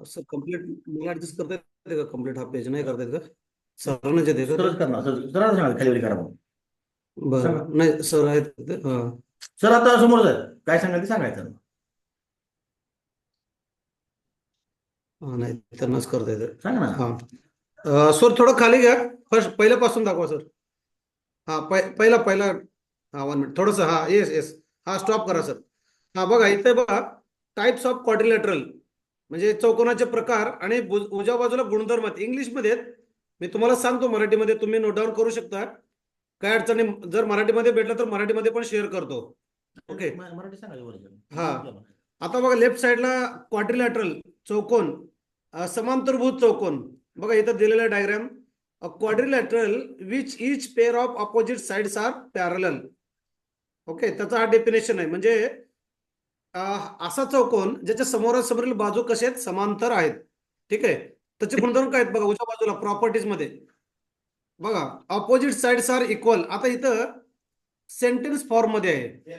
Sir complete मला adjust करता येते का? कम्प्लीट हा पेज नाही करता येत का? सरांनाच येते का ते? सरच करणार सर, सरांना सांगा खाली वरी करा म्हणून. सांगा बरं, नाही सर आहेत ते, हा. सर, आता समोर जाईल काय सांगा ते सांगायचं. हा, नाही त्यांनाच करता येते. सांगा ना. हा. सर थोडं खाली घ्या. फर्स्ट पहिल्यापासून दाखवा सर. हा, पहिला पहिला. हा, 1 मिनिट थोडस. हा, येस येस. हा, स्टॉप करा सर. हा बघा, इथे बघा, टाइप्स ऑफ क्वाड्रिलॅटरल म्हणजे चौकोनाचे प्रकार आणि उजव्या बाजूला गुणधर्म आहेत इंग्लिशमध्ये आहेत. मी तुम्हाला सांगतो मराठीमध्ये, तुम्ही नोट डाऊन करू शकता. काय अडचणी जर मराठीमध्ये भेटलं तर मराठीमध्ये पण शेअर करतो. ओके. मराठी सांगा वर्जन. हा, आता बघा लेफ्ट साइडला क्वाड्रिलॅटरल चौकोन, समांतरभुज चौकोन. बघा इथं दिलेला diagram. Quadrilateral which each pair of opposite sides are parallel. Okay, त्याचा हा डेफिनेशन आहे. म्हणजे असा चौकोन ज्याच्या समोरासमोरील बाजू कसे आहेत? समांतर आहेत. ठीक आहे. त्याचे गुणधर्म काय आहेत बघा उजव्या बाजूला प्रॉपर्टीज मध्ये. बघा, ऑपोजिट साइड्स आर इक्वल. आता इथं सेंटेन्स फॉर्म मध्ये आहे.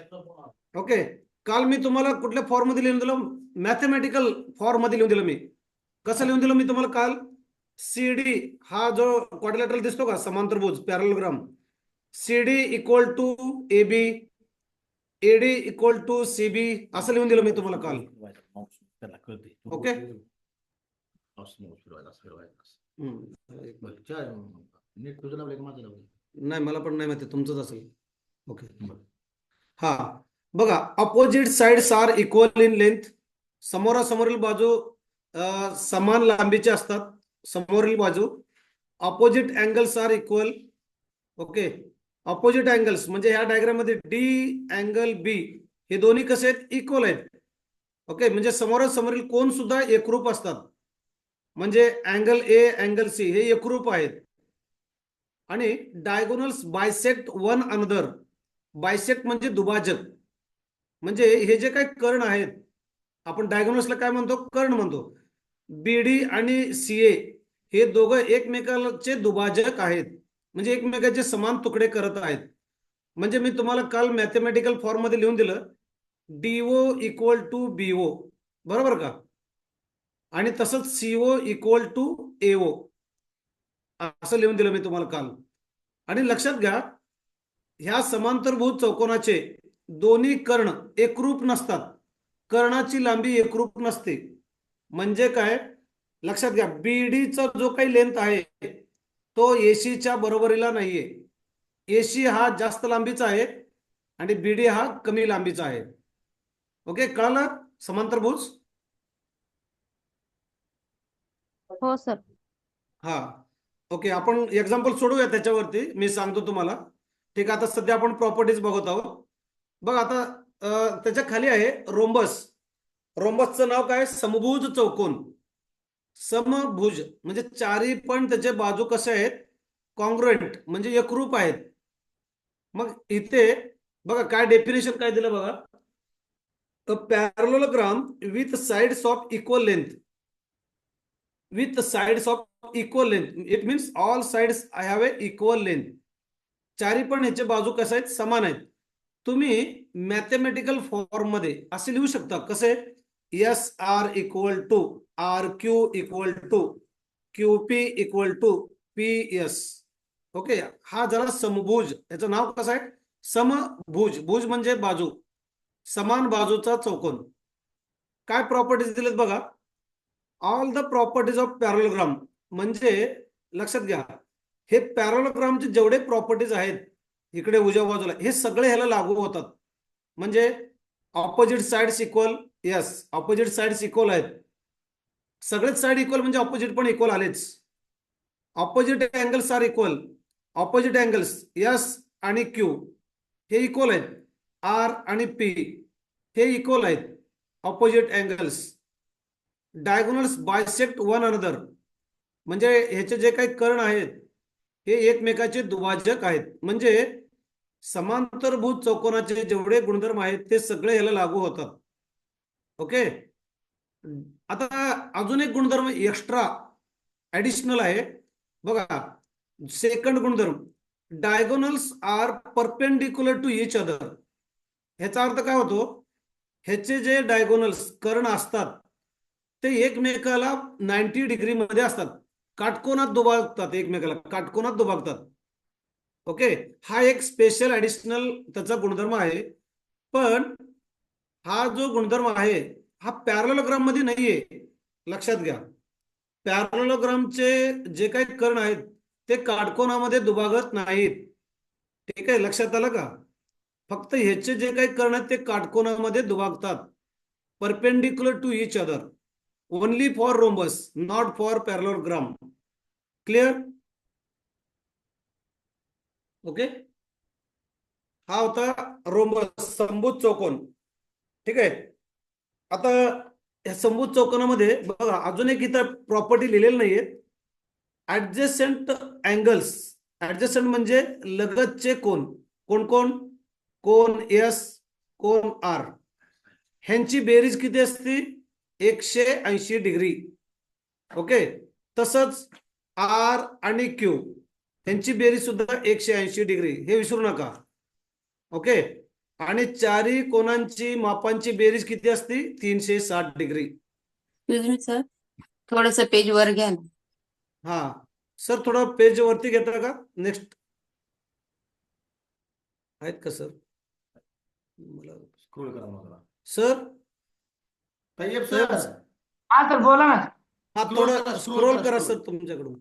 ओके. काल मी तुम्हाला कुठल्या फॉर्म मध्ये लिहून दिलं? मॅथमॅटिकल फॉर्म मध्ये लिहून दिलं मी. कसं लिहून दिलं मी तुम्हाला काल? सीडी हा जो क्वाड्रिलॅटरल दिसतो का, समांतरभुज parallelogram, CD equal to AB, AD equal to CB, असं लिहून दिलं मी तुम्हाला काल. ओके. नाही, मला पण नाही माहिती, तुमचंच असेल. ओके. हा, बघा, opposite sides are equal in length. समोरासमोरील बाजू समान लांबीचे असतात. समोरील बाजू. Opposite angles are equal. Okay. Opposite angles म्हणजे ह्या डायग्राम मध्ये डी अँगल बी हे दोन्ही कसे आहेत? इक्वल आहेत. ओके, म्हणजे समोरासमोरील कोण सुद्धा एकरूप असतात. म्हणजे अँगल ए अँगल सी हे एकरूप आहेत. आणि diagonals bisect one another. Bisect म्हणजे दुभाजक. म्हणजे हे जे काही कर्ण आहेत, आपण डायगोनल्सला काय म्हणतो? कर्ण म्हणतो. बीडी आणि सीए हे दोघं एकमेकांचे दुभाजक आहेत. म्हणजे एकमेकांचे समान तुकडे करत आहेत. म्हणजे मी तुम्हाला काल मॅथमॅटिकल फॉर्म मध्ये लिहून दिलं, डीओ इक्वल टू बीओ, बरोबर का? आणि तसंच सीओ इक्वल टू एओ, असं लिहून दिलं मी तुम्हाला काल. आणि लक्षात घ्या, ह्या समांतरभुज चौकोनाचे दोन्ही कर्ण एकरूप नसतात. कर्णाची लांबी एकरूप नसते. म्हणजे काय? लक्षात घ्या, बीडीचा जो काही लेंथ आहे तो एसीच्या बरोबरीला नाहीये. एसी हा जास्त लांबीचा आहे आणि बीडी हा कमी लांबीचा आहे. ओके, कळलं? समांतरभुज. हो सर. हा, ओके. आपण एक्झाम्पल सोडूया त्याच्यावरती, मी सांगतो तुम्हाला. ठीक आहे. आता सध्या आपण प्रॉपर्टीज बघत आहोत. बघ आता त्याच्या खाली आहे रोम्बस. रोम्बसचं नाव काय? समभुज चौकोन. समभुज म्हणजे चारी पण त्याचे बाजू कसे आहेत? कॉन्ग्रुएंट म्हणजे एकरूप आहेत. मग इथे बघा काय डेफिनेशन काय दिलं बघा. A parallelogram with sides of equal length. With sides of equal length it means all sides have a equal length. चारी पण ह्याचे बाजू कसे आहेत? समान आहेत. तुम्ही मॅथमॅटिकल फॉर्म मध्ये असे लिहू शकता. कसे? S R equal to R Q equal to Q P equal to P S. Okay. हा झाला समभुज. याचं नाव कसं आहे? समभुज. भुज म्हणजे बाजू, समान बाजूचा चौकोन. काय प्रॉपर्टीज दिलेत बघा? All the properties of parallelogram. म्हणजे लक्षात घ्या, हे पॅरलोग्रामचे जेवढे प्रॉपर्टीज आहेत इकडे उजव्या बाजूला, हे सगळे ह्याला लागू होतात. म्हणजे opposite sides equal. Yes, opposite sides equal आहेत. सगळेच साइड इक्वल म्हणजे ऑपोजिट पण इक्वल आलेच. Opposite angles are equal. Opposite angles S आणि क्यू हे इक्वल आहेत. आर आणि पी हे इक्वल आहेत. Opposite angles. Diagonals bisect one another म्हणजे ह्याचे जे काही कर्ण आहेत हे एकमेकाचे दुभाजक आहेत. म्हणजे समांतरभुज चौकोनाचे जेवढे गुणधर्म आहेत ते सगळे ह्याला लागू होतात. ओके. आता अजून एक गुणधर्म एक्स्ट्रा ऍडिशनल आहे बघा. सेकंड गुणधर्म, diagonals are perpendicular to each other. ह्याचा अर्थ काय होतो? ह्याचे जे डायगोनल्स कर्ण असतात ते एकमेकाला 90 डिग्री मध्ये असतात, काटकोनात दुभागतात, एकमेकाला काटकोनात दुभागतात. ओके, हा एक स्पेशल ऍडिशनल त्याचा गुणधर्म आहे. पण हा जो गुणधर्म आहे हा पॅरलोग्राम मध्ये नाहीये, लक्षात घ्या. पॅरलोग्रामचे जे काही कर्ण आहेत ते काटकोनामध्ये दुभागत नाहीत. ठीक आहे, लक्षात आलं का? फक्त ह्याचे जे काही कर्ण आहेत ते काटकोनामध्ये दुभागतात, perpendicular to each other, only for rhombus, not for parallelogram. Clear? Okay, हा होता रोम्बस, समभुज चौकोन. ठीक आहे. आता या समभुज चौकोनामध्ये बघा अजून एक इथं प्रॉपर्टी लिहिलेली नाहीये, ऍडजसेंट अँगल्स. ऍडजसेंट म्हणजे लगतचे कोन. कोण कोण? कोन एस, कोन आर, ह्यांची बेरीज किती असते? 180 डिग्री. ओके, तसंच आर आणि क्यू यांची बेरीज सुद्धा 180 डिग्री, हे विसरू नका. ओके, आणि चारही कोणांची मापांची बेरीज किती असते? 360 डिग्री. एक्सक्यूज मी सर, थोडस पेज वर घ्या ना. हा सर, थोडं पेज वरती घेता का? नेक्स्ट आहेत का सर? मला स्क्रोल करा मला. सर, तय्यब सर, हा सर बोला ना. हा Scroll थोडं करा, scroll स्क्रोल करा, करा scroll. सर तुमच्याकडून.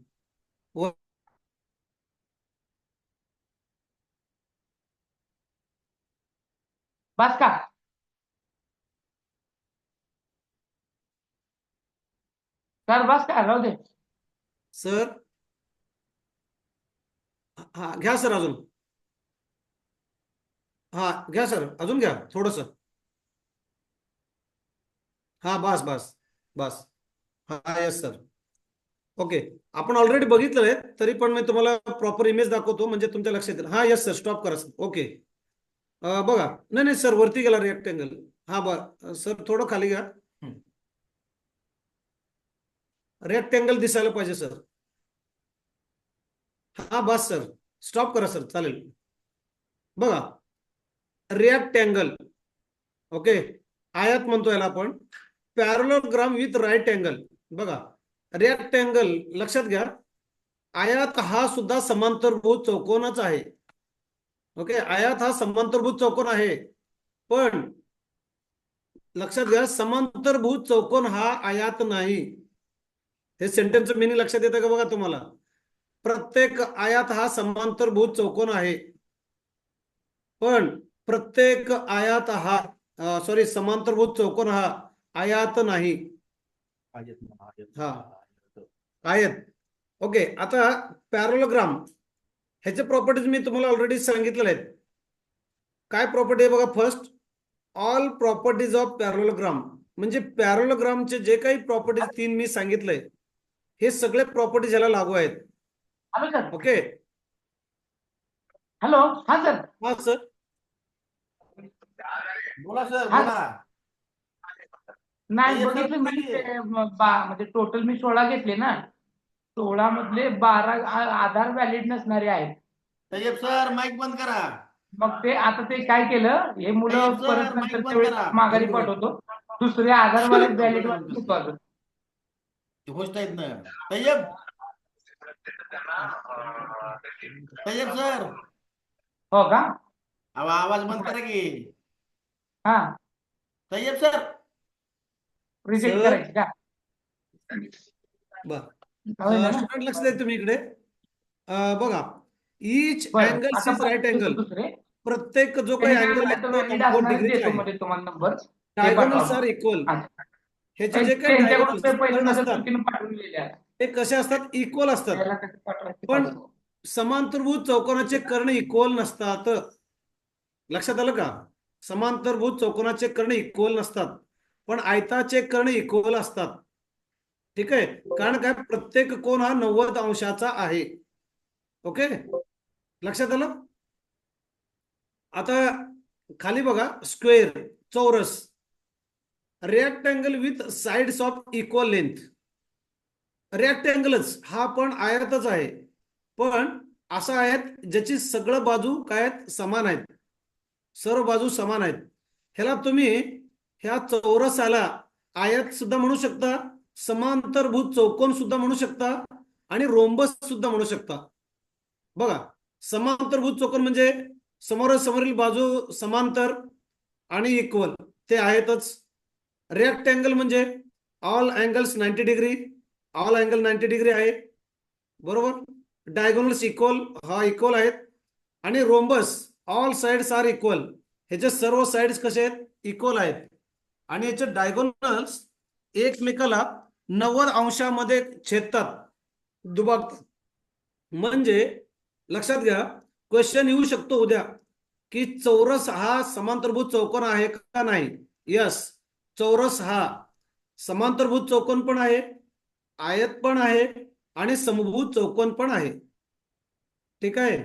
बस का? सर बस का? राहू दे. सर, हा घ्या सर अजून. हा घ्या सर, अजून घ्या थोडस. हा बस बस बस. हा यस सर. ओके, आपण ऑलरेडी बघितलंय, तरी पण मी तुम्हाला प्रॉपर इमेज दाखवतो म्हणजे तुमच्या लक्षात येईल. हा यस सर, स्टॉप करा सर. ओके, बघा. नाही नाही सर, वरती गेला रेक्टेंगल. हा बर सर, थोडं खाली घ्या. रेक्टेंगल दिसायला पाहिजे सर. हा बस सर, स्टॉप करा सर, चालेल. बघा, रेक्टेंगल. ओके, आयत म्हणतो याला आपण. Parallelogram with right angle. बघा, रेक्टेंगल लक्षात घ्या, आयत हा सुद्धा समांतरभुज चौकोनच आहे. ओके, आयत हा समांतरभुज चौकोन आहे, पण लक्षात घ्या समांतरभुज चौकोन हा आयत नाही. हे सेंटेन्सचं मिनिंग लक्षात येतं का बघा तुम्हाला? प्रत्येक आयत हा समांतरभुज चौकोन आहे, पण प्रत्येक आयत हा समांतरभुज चौकोन हा आयत नाही. हा, आयत. ओके, आता पॅरलोग्राम ह्याचे प्रॉपर्टीज मी तुम्हाला ऑलरेडी सांगितलेले आहेत. काय प्रॉपर्टी आहे बघा? First, all properties of parallelogram, म्हणजे पॅरलोग्रामचे जे काही प्रॉपर्टीज 3 मी सांगितलंय, हे सगळे प्रॉपर्टीज याला लागू आहेत. Hello sir. Okay, hello. हा सर. हा सर. बोला सर, हा. बोला. नाही तय्यब सर, बघितलं मी बोला की. ते, म्हणजे टोटल मी 16 घेतले ना, 16 मधले 12 आधार व्हॅलिड नसणारे आहेत. तय्यब सर, माईक बंद करा. मग ते आता ते काय केलं, हे मुलं तय्यब सर, परत माईक नंतर बंद तेवढे करा. माघारी पाठवतो, दुसरे आधारवाले व्हॅलिड बंद वाले करतो. घेतो. ती गोष्ट आहेत ना. तय्यब, तय्यब सर, हो का? आवाज बंद करा की. हा, तय्यब सर, रिजेक्ट सर. करायची का? बर, होय ना? स्टुडंट लक्ष द्या तुम्ही इकडे. बघा, इच बरं, अँगल आता इज राईट परत अँगल. दुसरे प्रत्येक जो काही त्यांनी काय अँगल म्हणलं, आहे तर तो व्हॅलिड 90 असणारच डिग्रीचा देतो आहे. मध्ये तुम्हाला नंबर. Diagonals are equal. ह्याचे जे काही त्यांच्याकडून ते डायगोनल्स पहिले कर्ण माझ्या असतात चुकीनं पाठवून दिलेले आहे. ते कसे असतात? इक्वल असतात. त्याला कसं पाठवायचं पण पाठवतो. समांतरभुज चौकोनाचे कर्ण इक्वल नसतात. लक्षात आलं का? समांतरभुज चौकोनाचे कर्ण इक्वल नसतात, पण आयताचे कर्ण इक्वल असतात. ठीक आहे, कारण काय? प्रत्येक कोन हा 90 अंशाचा आहे. ओके, लक्षात आलं? आता खाली बघा, स्क्वेअर, चौरस, rectangle with sides of equal length. रेक्टेंगलच हा पण आयतच आहे, पण असा आहेत ज्याची सगळं बाजू काय आहेत? समान आहेत, सर्व बाजू समान आहेत. ह्याला तुम्ही ह्या चौरसाला आयत सुद्धा म्हणू शकता, समांतरभुज चौकोन सुद्धा म्हणू शकता आणि रोम्बस सुद्धा म्हणू शकता. बघा, समांतरभुज चौकोन म्हणजे समोरासमोरील बाजू समांतर आणि इक्वल ते आहेतच. रेक्टँगल म्हणजे all angles 90 degree, all angle 90 degree आहे, बरोबर. डायगोनल्स इक्वल, हा इक्वल आहेत. आणि rhombus all sides are equal, ह्याचे सर्व साइड्स कसे आहेत, इक्वल आहेत. आणि याचे डायगोनल्स एकमेकाला 90 अंशामध्ये छेदतात, दुभागतात. म्हणजे लक्षात घ्या, क्वेश्चन येऊ शकतो उद्या की चौरस हा समांतरभुज चौकोन आहे का नाही. यस, चौरस हा समांतरभुज चौकोन पण आहे, आयत पण आहे आणि समभुज चौकोन पण आहे. ठीक आहे.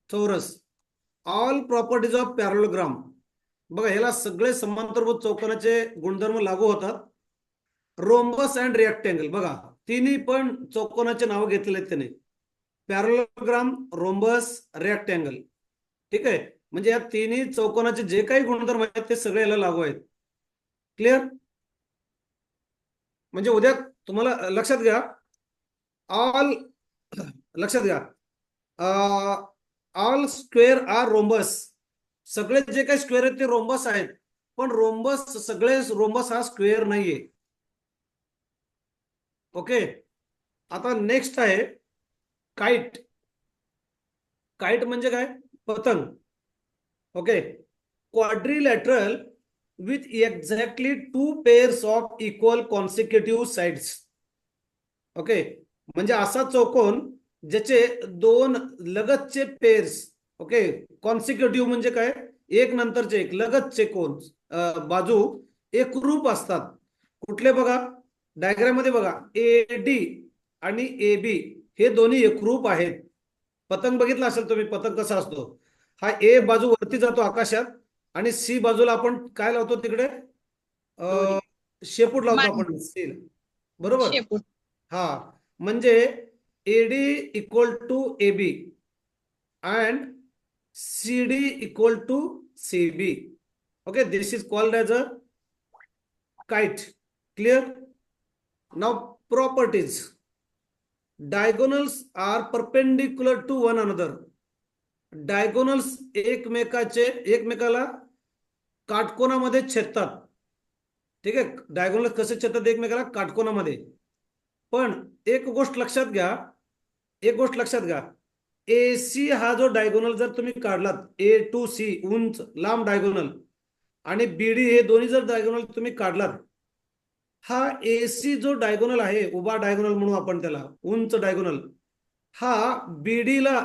चौरस, ऑल प्रॉपर्टीज ऑफ पॅरलोग्राम. बघा, ह्याला सगळे समांतरभुज चौकोनाचे गुणधर्म लागू होतात. रोम्बस अँड रेक्टँगल, बघा तिन्ही पण चौकोनाचे नाव घेतलेले आहेत त्याने, पॅरलोग्राम, रोम्बस, रेक्टँगल. ठीक आहे. म्हणजे या तिन्ही चौकोनाचे जे काही गुणधर्म आहेत ते सगळे याला लागू आहेत. क्लिअर. म्हणजे उद्या तुम्हाला लक्षात घ्या, ऑल लक्षात घ्या, ऑल स्क्वेअर आर रोम्बस. सगळे जे काही स्क्वेअर आहेत ते रोम्बस आहेत, पण रोम्बस सगळे रोम्बस हा स्क्वेअर नाहीये. ओके. आता नेक्स्ट आहे काइट. काइट म्हणजे काय, पतंग. Okay. Quadrilateral with exactly 2 pairs of equal consecutive sides. Okay. म्हणजे असा चौकोन ज्याचे 2 लगतचे पेअर्स, ओके, कॉन्सिक्युटिव्ह म्हणजे काय, एक नंतरचे एक लगतचे कोन, बाजू एकरूप असतात. कुठले बघा, डायग्राम मध्ये बघा, ए डी आणि ए बी हे दोन्ही एकरूप आहेत. पतंग बघितला असेल तुम्ही, पतंग कसा असतो, हा ए बाजू वरती जातो आकाशात आणि सी बाजूला आपण काय लावतो तिकडे, दोरी. शेपूट लावतो मान. आपण सील, बरोबर. शेपूट. हा, म्हणजे AD equal to A B and C D equal to C B. Okay, this is called as a kite. Clear. Now properties. Diagonals are perpendicular to one another. डायगोनल्स एकमेकाला काटकोनामध्ये छेदतात. ठीक आहे. डायगोनल कसे छेदतात एकमेकाला, काटकोनामध्ये. पण एक गोष्ट लक्षात घ्या, AC हा जो डायगोनल जर तुम्ही काढलात, A टू C उंच लांब डायगोनल, आणि BD हे दोन्ही जर डायगोनल तुम्ही काढलात, हा AC जो डायगोनल आहे, उभा डायगोनल म्हणू आपण त्याला, उंच डायगोनल, हा BD ला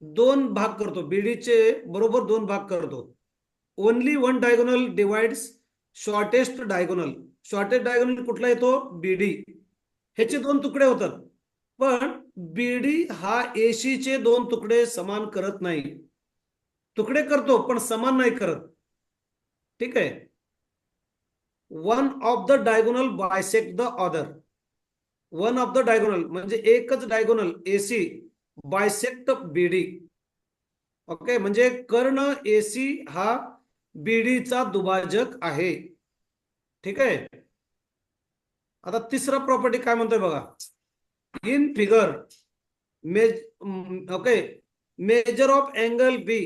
2 भाग करतो, BD चे बरोबर 2 भाग करतो. Only one diagonal divides shortest diagonal. Shortest diagonal कुठला येतो, BD. ह्याचे 2 तुकडे होतात, पण BD हा AC चे 2 तुकडे समान करत नाही. तुकडे करतो पण समान नाही करत. ठीक आहे. One of the diagonal bisect the other. One of the diagonal म्हणजे एकच diagonal AC bisect BD. Okay, म्हणजे कर्ण AC हा BD चा दुभाजक आहे. ठीक आहे. आता तिसरा प्रॉपर्टी काय म्हणतोय बघा, in figure okay, measure of angle B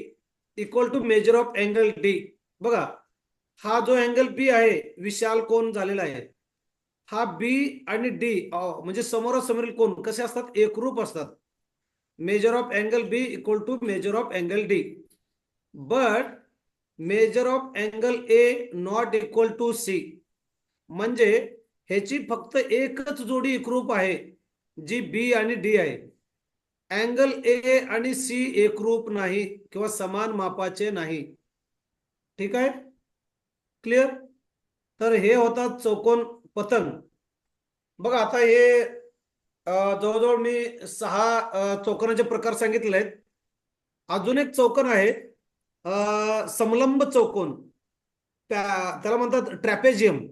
equal to measure of angle D. बघा, हा जो अँगल बी आहे, विशाल कोन झालेला आहे, हा बी आणि डी म्हणजे समोरासमोरील कोन कसे असतात, एकरूप असतात. Measure of angle B equal to measure of angle D. But measure of angle A not equal to C. म्हणजे ह्याची फक्त एकच जोडी एकरूप आहे, जी बी आणि डी आहे. अँगल ए आणि सी एकरूप नाही किंवा समान मापाचे नाही. ठीक आहे. क्लिअर. तर हे होतात चौकोन पतंग. बघा, आता हे जवळजवळ मी 6 चौकोनाचे प्रकार सांगितले आहेत. अजून एक चौकोन आहे, समलंब चौकोन, त्याला म्हणतात ट्रॅपेजियम.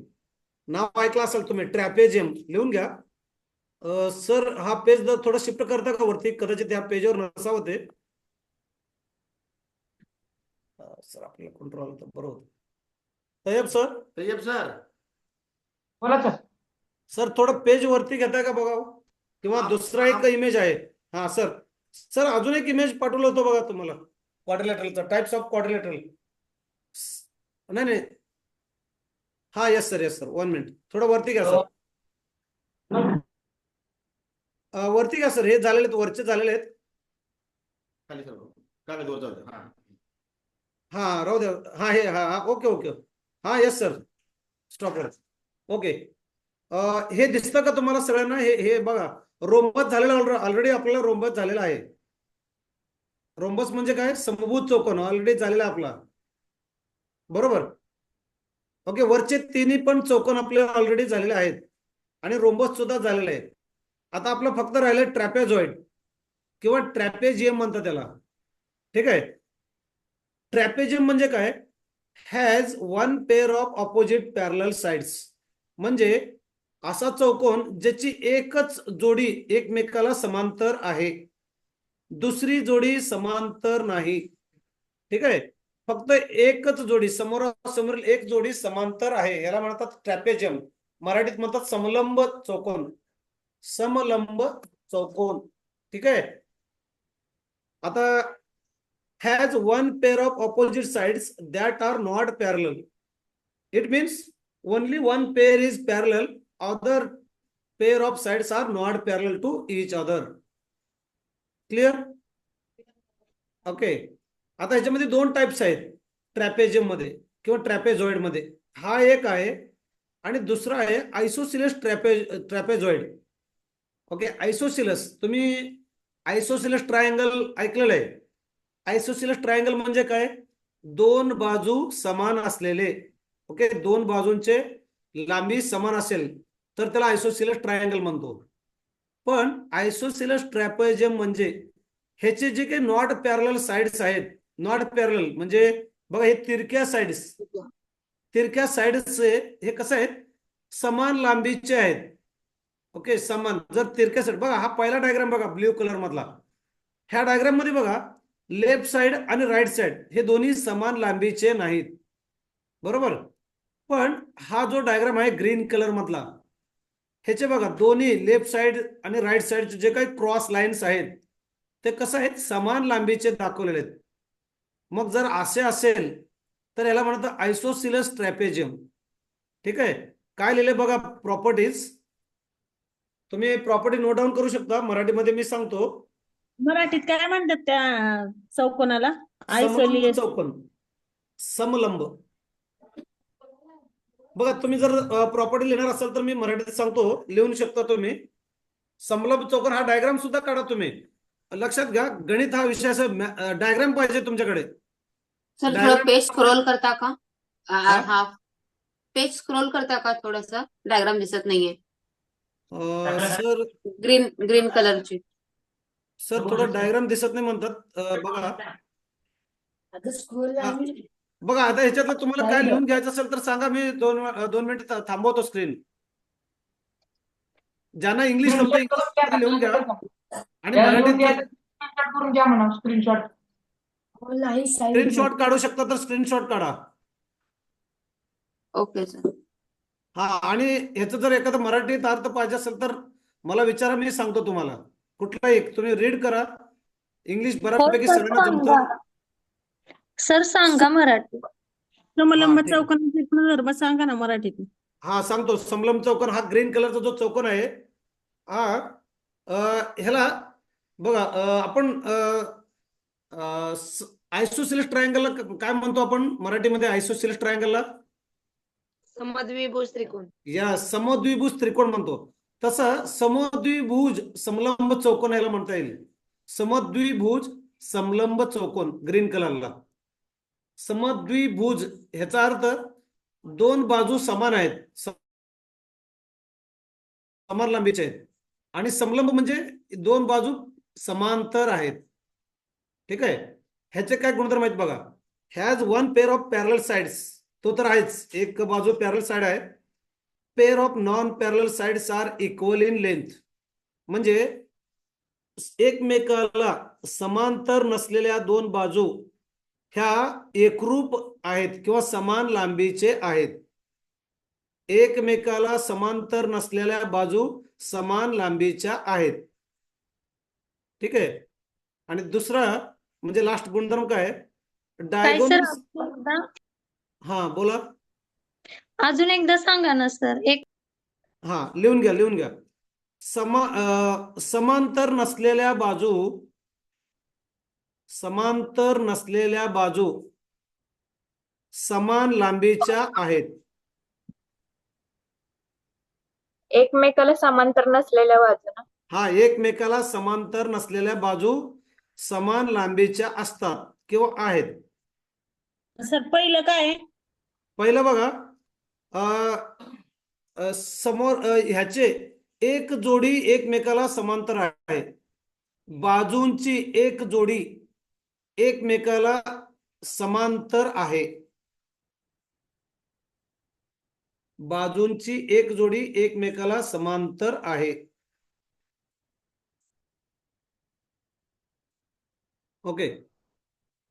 नाव ऐकलं असेल तुम्ही, ट्रॅपेजियम. लिहून घ्या. सर हा पेज जर थोडा शिफ्ट करता का वरती, कदाचित ह्या पेजवर नसावं ते. सर आपल्याला कंट्रोल होतं, बरोबर. तय्यब सर. तय्यब सर. बोला सर. सर थोडं पेज वरती घेताय का बघा, किंवा दुसरा एक इमेज आहे. हा सर, सर अजून एक इमेज पाठवलं होतं बघा तुम्हाला, क्वाड्रिलॅटरलचा, टाइप्स ऑफ क्वाड्रिलॅटरल. नाही नाही, हा यस सर 1 मिनिट, थोडं वरती घ्या सर. वरती घ्या सर, हे झालेले आहेत, वरचे झालेले आहेत. खाली सर, कागद वर जाऊ दे. हा. हा राहू द्या, हा हे हा ओके ओके, हा यस सर, स्टॉप. ओके, हे दिसतं का तुम्हाला सगळ्यांना? हे हे बघा, रोम्बस झालेला ऑलरेडी आपल्याला रोम्बस झालेला आहे. रोम्बस म्हणजे काय? समभुज चौकोन ऑलरेडी झालेला आहे आपला, बरोबर. ओके, वरचे तिन्ही पण चौकोन आपले ऑलरेडी झालेले आहेत आणि रोम्बस सुद्धा झालेले आहे. आता आपलं फक्त राहिलं ट्रॅपेझॉइड किंवा ट्रॅपेजियम म्हणतात त्याला. ठीक आहे, ट्रॅपेजियम म्हणजे काय? Has 1 pair of opposite parallel sides, म्हणजे असा चौकोन ज्याची एकच जोडी एकमेकाला समांतर आहे, दुसरी जोडी समांतर नाही. ठीक आहे, फक्त एकच जोडी, समोरासमोर एक जोडी समांतर आहे, याला म्हणतात ट्रॅपेजियम. मराठीत म्हणतात समलंब चौकोन, समलंब चौकोन. ठीक आहे, आता has 1 pair of opposite sides that are not parallel. It means only 1 pair is parallel, other pair of sides are not parallel to each other. Clear? Okay. आता ह्याच्यामध्ये 2 टाइप्स आहेत ट्रॅपेजियम मध्ये किंवा ट्रॅपेझॉइड मध्ये. हा एक आहे आणि दुसरा आहे आयसोसिलस ट्रॅपेझॉइड. ओके, आयसोसिलस, तुम्ही आयसोसिलस ट्रायंगल ऐकलेलं आहे. आयसोसिलस ट्रायंगल म्हणजे काय? 2 बाजू समान असलेले. ओके, 2 बाजूंचे लांबी समान असेल तर त्याला आयसोसिलस ट्रायंगल म्हणतो. पण आयसोसिलस ट्रॅपेजियम म्हणजे ह्याचे जे काही नॉट पॅरलल साइड्स आहेत, नॉट पॅरलल म्हणजे बघा, हे तिरक्या साइड्स, तिरक्या साइड्स हे कसं आहेत? समान लांबीचे आहेत. ओके, समान. जर तिरक्या साइड बघा, हा पहिला डायग्राम बघा ब्ल्यू कलर मधला, ह्या डायग्राम मध्ये बघा, लेफ्ट साइड आणि राईट साइड हे दोन्ही समान लांबीचे नाहीत, बरोबर. पण हा जो डायग्राम आहे ग्रीन कलर मधला, ह्याचे बघा, दोन्ही लेफ्ट साइड आणि राईट साइडचे जे काही क्रॉस लाईन्स आहेत ते कसं आहेत? समान लांबीचे दाखवलेले आहेत. मग जर असे असेल तर याला म्हणतात आयसोसिलस ट्रॅपेजियम. ठीक आहे, काय लिहिले बघा, प्रॉपर्टीज. तुम्ही प्रॉपर्टी नोट डाऊन करू शकता, मराठीमध्ये मी सांगतो. मराठीत काय म्हणतात त्या चौकोनाला? समलंब आयसोलियस. चौकोन, समलंब. बघा, तुम्ही जर प्रॉपर्टी लिहिणार असाल तर मी मराठीत सांगतो, लिहून शकता तुम्ही. समलंब चौकोन हा डायग्राम सुद्धा काढा तुम्ही. लक्षात घ्या, गणित हा विषय असं, डायग्राम पाहिजे तुमच्याकडे. सर थोडं Diagram- पेज स्क्रोल करता का? हा? हा, पेज स्क्रोल करता का? थोडस डायग्राम दिसत नाहीये. सर ग्रीन ग्रीन कलरची. सर थोडं डायग्राम दिसत नाही म्हणतात. बघा, हा, बघा आता ह्याच्यातलं तुम्हाला काय लिहून घ्यायचं असेल तर सांगा, मी 2 मिनिट थांबवतो स्क्रीन. ज्यांना इंग्लिश जमतं इंग्लिश लिहून घ्या आणि मराठीत स्क्रीनशॉट करून घ्या म्हणा, स्क्रीनशॉट. स्क्रीनशॉट काढू शकता तर स्क्रीनशॉट काढा. Okay sir. हा, आणि ह्याचं जर एखादं मराठीत अर्थ पाहिजे असेल तर मला विचारा, मी सांगतो तुम्हाला. कुठला एक तुम्ही रीड करा, इंग्लिश बऱ्यापैकी सगळ्यांना जमतं. सर सांगा मराठी. समलंब हा, ठीक. चौकोनाचे संदर्भ सांगा ना मराठीत. हा सांगतो. समलंब चौकोन हा ग्रीन कलरचा जो चौकोन आहे, हा ह्याला बघा, आपण आयसोसिलस ट्रायंगलला काय म्हणतो आपण मराठीमध्ये? आयसोसिलस ट्रायंगलला समद्विभुज त्रिकोण. या समद्विभुज त्रिकोण म्हणतो. तसं समद्विभुज समलंब चौकोन याला म्हणता येईल. समद्विभुज समलंब चौकोन ग्रीन कलरला. समद्विभुज ह्याचा अर्थ 2 बाजू समान आहेत, समान लांबीचे आहेत. आणि समलंब म्हणजे 2 बाजू समांतर आहेत. ठीक आहे, ह्याचे काय गुणधर्म आहेत बघा. Has 1 pair of parallel sides, तो तर आहेच, एक बाजू पॅरलल साइड आहे. Pair of non parallel sides are equal in length, म्हणजे एकमेकाला समांतर नसलेल्या 2 बाजू ह्या एकरूप आहेत किंवा समान लांबीचे आहेत. एकमेकाला समांतर नसलेल्या बाजू समान लांबीच्या आहेत. ठीक आहे. आणि दुसरा म्हणजे लास्ट गुणधर्म काय आहे? काय सर डायगोनल. हा बोला. अजून एकदा सांगा ना सर. एक हा लिहून घ्या. समांतर नसलेल्या बाजू समान लांबीच्या आहेत. एकमेकाला समांतर नसलेल्या बाजूला. हा, एकमेकाला समांतर नसलेल्या बाजू समान लांबीच्या असतात किंवा आहेत. सर पहिलं काय आहे? पहिलं बघा, समोर ह्याचे एक जोडी एकमेकाला समांतर आहे. बाजूंची एक जोडी एकमेकाला समांतर आहे. बाजूंची एक जोडी एकमेकाला समांतर आहे. ओके.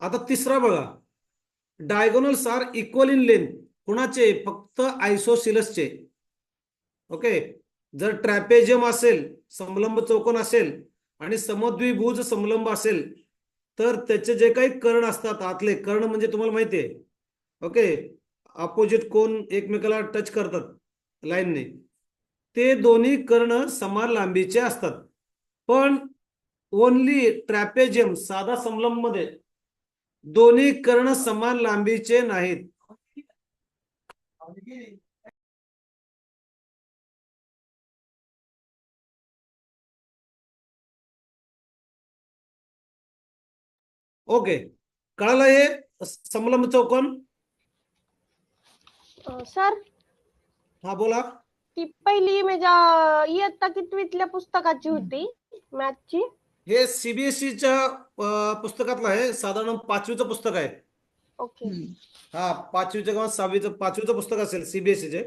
आता तिसरा बघा, diagonals are equal in length. कुणाचे? फक्त आयसोसिलसचे. ओके. जर ट्रॅपेजियम असेल, समलंब चौकोन असेल आणि समद्विभुज समलंब असेल तर त्याचे जे काही कर्ण असतात, आतले कर्ण म्हणजे तुम्हाला माहिती आहे. ओके. अपोजिट कोन एकमेकाला टच करतात लाईनने, ते दोन्ही कर्ण समान लांबीचे असतात. पण ओनली ट्रॅपेजियम साधा समलंब मध्ये दोन्ही कर्ण समान लांबीचे नाहीत. ओके. कळालं हे समलंब चौकोन? सर, हा बोला. ती पहिली इमेज इयत्ता कितवीतल्या पुस्तकाची होती मॅथची? हे सीबीएसईच्या पुस्तकातलं आहे. साधारण 5वीचं पुस्तक आहे. ओके. हा, 5वीचं किंवा 5वीचं पुस्तक असेल सीबीएसईचे,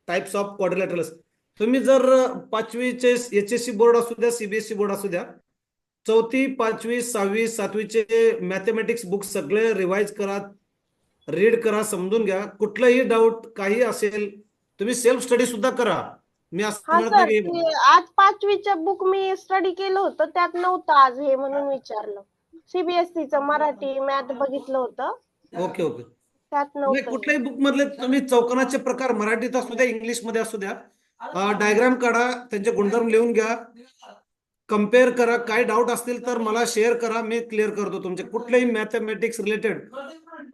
टाइप्स ऑफ क्वाड्रिलॅटरल्स. तुम्ही जर 5वीचे एचएससी बोर्ड असू द्या, सीबीएसई बोर्ड असू द्या, 4थी, 5वी, 6वी, 7वीचे मॅथमॅटिक्स बुक सगळे रिवाइज करा, रीड करा, समजून घ्या. कुठलाही डाऊट काही असेल तुम्ही सेल्फ स्टडी सुद्धा करा. मी असं हा म्हणत सर, नाही की ते आज 5वीचं बुक मी स्टडी केलं होतं, त्यात नव्हतं आज हे, म्हणून विचारलं. सीबीएसईचं मराठी मॅथ बघितलं होतं, ओके ओके. त्यात नाही, नव्हतं. कुठल्याही बुक मधले तुम्ही चौकोनाचे प्रकार मराठीत असू द्या, इंग्लिश मध्ये असू द्या, डायग्राम काढा, त्यांचे गुणधर्म लिहून घ्या, कम्पेअर करा. काय डाऊट असतील तर मला शेअर करा, मी क्लिअर करतो तुमचे कुठलेही mathematics related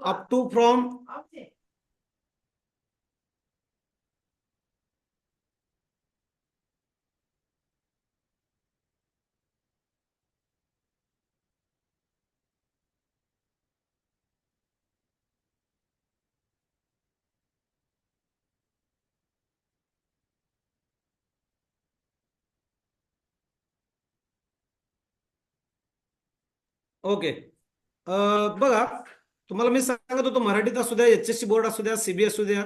up to from. Okay. बघा, तुम्हाला मी सांगत होतो मराठीत असू द्या, एचएससी बोर्ड असू द्या, सीबीएस असू द्या,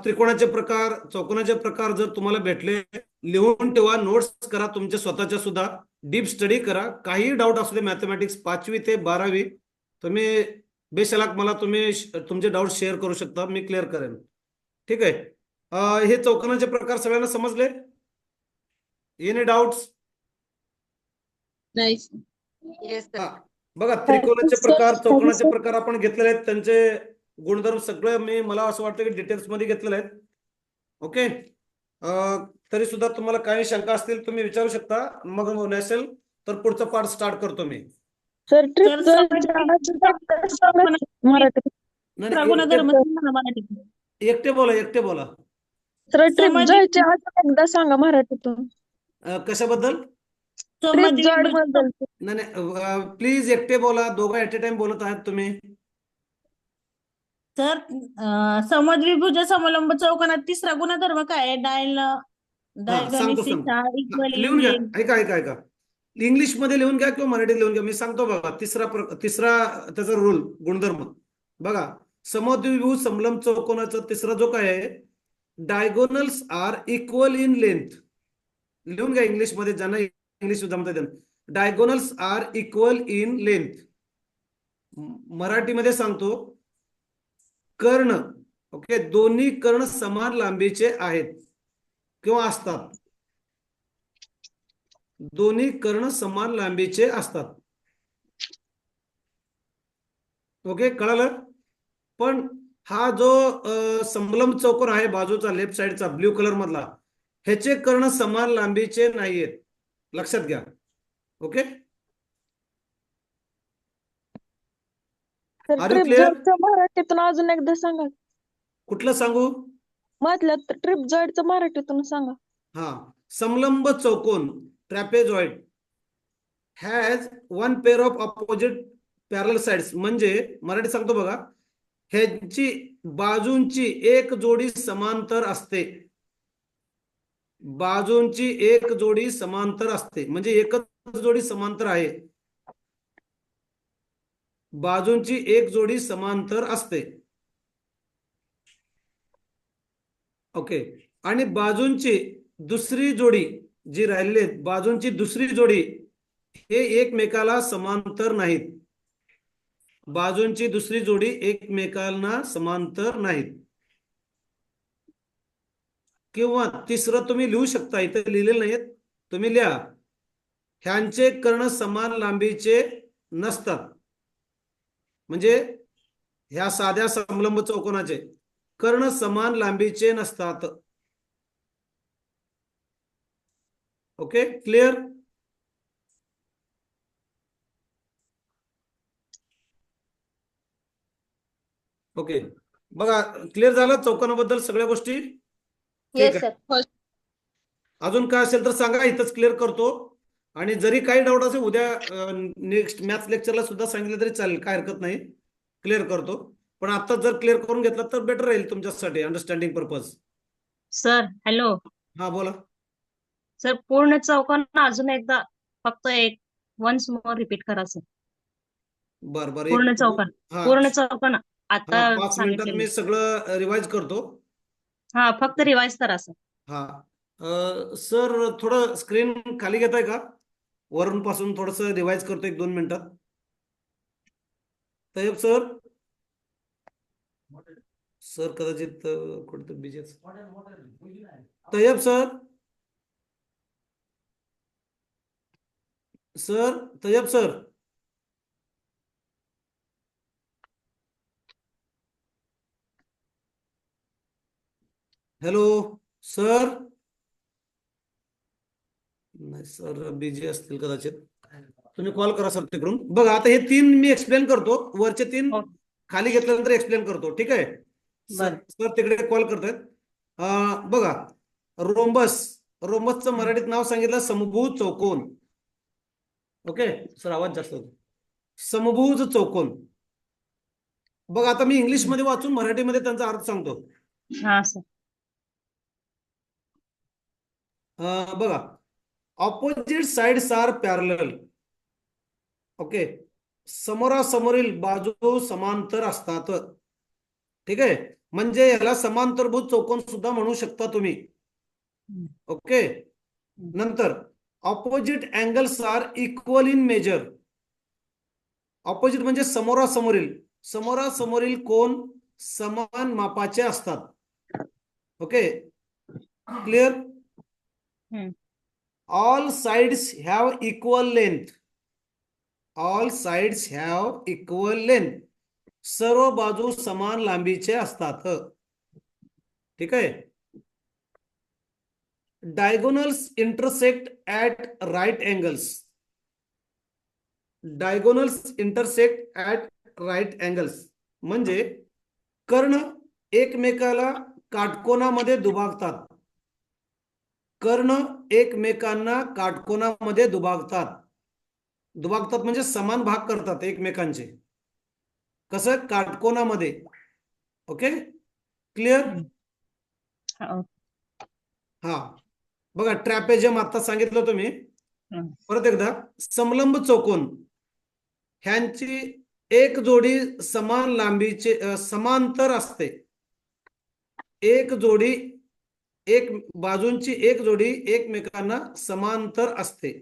त्रिकोणाचे प्रकार, चौकोनाचे प्रकार जर तुम्हाला भेटले, लिहून ठेवा, नोट्स करा, तुमच्या स्वतःच्या सुद्धा डीप स्टडी करा. काही डाऊट असू दे मॅथमॅटिक्स 5वी ते 12वी, तुम्ही बेशलाक मला तुम्ही तुमचे डाऊट शेअर करू शकता, मी क्लिअर करेन. ठीक आहे. हे चौकोनाचे प्रकार सगळ्यांना समजले? Any doubts? नाही येस हा, बघा, त्रिकोणाचे प्रकार, चौकोनाचे प्रकार आपण घेतलेले आहेत, त्यांचे गुणधर्म सगळं मी मला असं वाटतं की डिटेल्स मध्ये घेतलेले आहेत. ओके. तरी सुद्धा तुम्हाला काही शंका असतील तुम्ही विचारू शकता. मग नसेल तर पुढचा पार्ट स्टार्ट करतो मी. सर एकटे बोला. ट्रिप जायची एकदा सांगा मराठीतून. कशाबद्दल? नाही, प्लीज एकटे बोला. दोघं ऍट ए टाइम बोलत आहात तुम्ही. सर, समद्विभुज समलंब चौकोनात तिसरा गुणधर्म काय आहे? सांगतो. लिहून घ्या. ऐका. इंग्लिश मध्ये लिहून घ्या किंवा मराठीत लिहून घ्या. मी सांगतो बघा. तिसरा त्याचा रूल, गुणधर्म बघा. समद्विभुज समलंब चौकोनाचा तिसरा जो काय आहे, diagonals are equal in length. लिहून घ्या इंग्लिश मध्ये, ज्यांना इंग्लिश जमतं त्यांना. Diagonals are equal in length. मराठीमध्ये सांगतो, कर्ण ओके, दोन्ही कर्ण समान लांबीचे आहेत किंवा असतात. दोन्ही कर्ण समान लांबीचे असतात. ओके, कळालं? पण हा जो समलंब चौकोन आहे बाजूचा लेफ्ट साइडचा ब्ल्यू कलर मधला, ह्याचे कर्ण समान लांबीचे नाहीयेत, लक्षात घ्या. ओके, तर Are you ट्रिप clear? जॉईंटचं मराठीतून अजून एकदा सांगा. कुठलं सांगू? मधलं ट्रिप जॉईंटचं मराठीतून सांगा. हा, समलंब चौकोन trapezoid has one pair of opposite parallel sides. म्हणजे मराठी सांगतो बघा, ह्यांची बाजूंची एक जोडी समांतर असते. बाजूंची एक जोडी समांतर असते, म्हणजे एकच जोडी समांतर आहे. बाजूंची एक जोडी समांतर असते. ओके, आणि बाजूंची दुसरी जोडी जी राहिलेली, बाजूंची दुसरी जोडी हे एकमेकाला समांतर नाहीत. बाजूंची दुसरी जोडी एकमेकांना समांतर नाहीत. किंवा तिसरं तुम्ही लिहू शकता, इथे लिहिलेलं नाहीत, तुम्ही लिहा, ह्यांचे कर्ण समान लांबीचे नसतात. म्हणजे ह्या साध्या समलंब चौकोनाचे कर्ण समान लांबीचे नसतात. Okay, clear? ओके, बघा, क्लिअर झालं चौकोनाबद्दल सगळ्या गोष्टी? ठीक येस आहे. सर. अजून काय असेल तर सांगा, इथंच क्लिअर करतो. आणि जरी काही डाऊट असेल उद्या नेक्स्ट मॅथ्स लेक्चरला सुद्धा सांगितलं तरी चालेल, काय हरकत नाही, क्लिअर करतो. पण आता जर क्लिअर करून घेतला तर बेटर राहील तुमच्यासाठी, अंडरस्टँडिंग पर्पज. सर हॅलो हा, बोला. सर, पूर्ण चौकोन अजून एकदा फक्त एक वन्स मोर रिपीट करा सर. बर बर, पूर्ण चौकोन, पूर्ण चौकोन आता 5 मिनिटात मी सगळं रिवाइज करतो. हा, फक्त रिवाइज करा सर. हा, सर थोडं स्क्रीन खाली घेताय का? वरून पासून थोडस रिवाइज करतो 1-2 मिनिटात. तयब सर, सर कदाचित कुठे busy. Tayyab sir, sir Tayyab sir, hello sir. नाही सर, बिझी असतील कदाचित, तुम्ही कॉल करा सर तिकडून. बघा, आता हे 3 मी एक्सप्लेन करतो, वरचे 3 खाली घेतल्यानंतर एक्सप्लेन करतो, ठीक आहे? सर तिकडे कॉल करतायत. बघा, रोम्बस, रोम्बसचं मराठीत नाव सांगितलं समभुज चौकोन. ओके सर, आवाज जास्त होतो. समभुज चौकोन. बघा, आता मी इंग्लिश मध्ये वाचून मराठीमध्ये त्यांचा अर्थ सांगतो. हा सर. बघा, opposite sides are parallel. Okay, समोरासमोरील बाजू समांतर असतात. ठीक आहे, म्हणजे याला समांतरभुज चौकोन सुद्धा म्हणू शकता तुम्ही. ओके, नंतर opposite angles are equal in measure. Opposite म्हणजे समोरासमोरील, समोरासमोरील कोण समान मापाचे असतात. Okay, clear? All sides have equal length. All sides have equal length. सर्व बाजू समान लांबीचे असतात. ठीक आहे. Diagonals intersect at right angles. Diagonals intersect at right angles म्हणजे कर्ण एकमेकाला काटकोनामध्ये दुभागतात. कर्ण एकमेकांना काटकोनामध्ये दुभागतात. दुभागतात म्हणजे समान भाग करतात एकमेकांचे. कसं? काटकोनामध्ये. Okay, clear? हा, बघा, ट्रॅपेजियम आता सांगितलं तुम्ही. परत एकदा, समलंब चौकोन ह्यांची एक जोडी समान लांबीचे समांतर असते. एक जोडी, एक बाजूंची एक जोडी एकमेकांना समांतर असते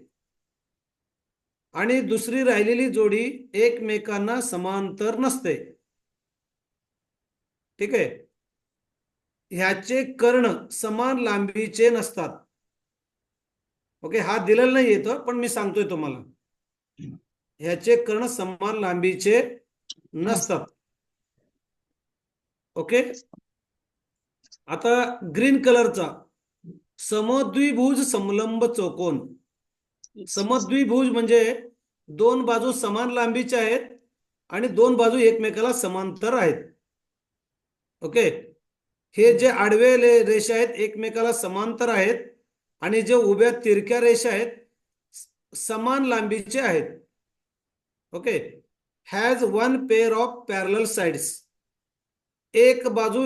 आणि दुसरी राहिलेली जोडी एकमेकांना समांतर नसते. ठीक आहे. ह्याचे कर्ण समान लांबीचे नसतात. ओके, हा दिलेला नाही येतं पण मी सांगतोय तुम्हाला. ह्याचे कर्ण समान लांबीचे नसतात. ओके, आता ग्रीन कलरचा समद्विभुज समलंब चौकोन. समद्विभुज म्हणजे दोन बाजू समान लांबीच्या आहेत आणि दोन बाजू एकमेकाला समांतर आहेत. ओके, हे जे आडवे रेषा आहेत एकमेकाला समांतर आहेत आणि जे उभ्या तिरक्या रेषा आहेत समान लांबीचे आहेत. Okay, has one pair of parallel sides. एक बाजू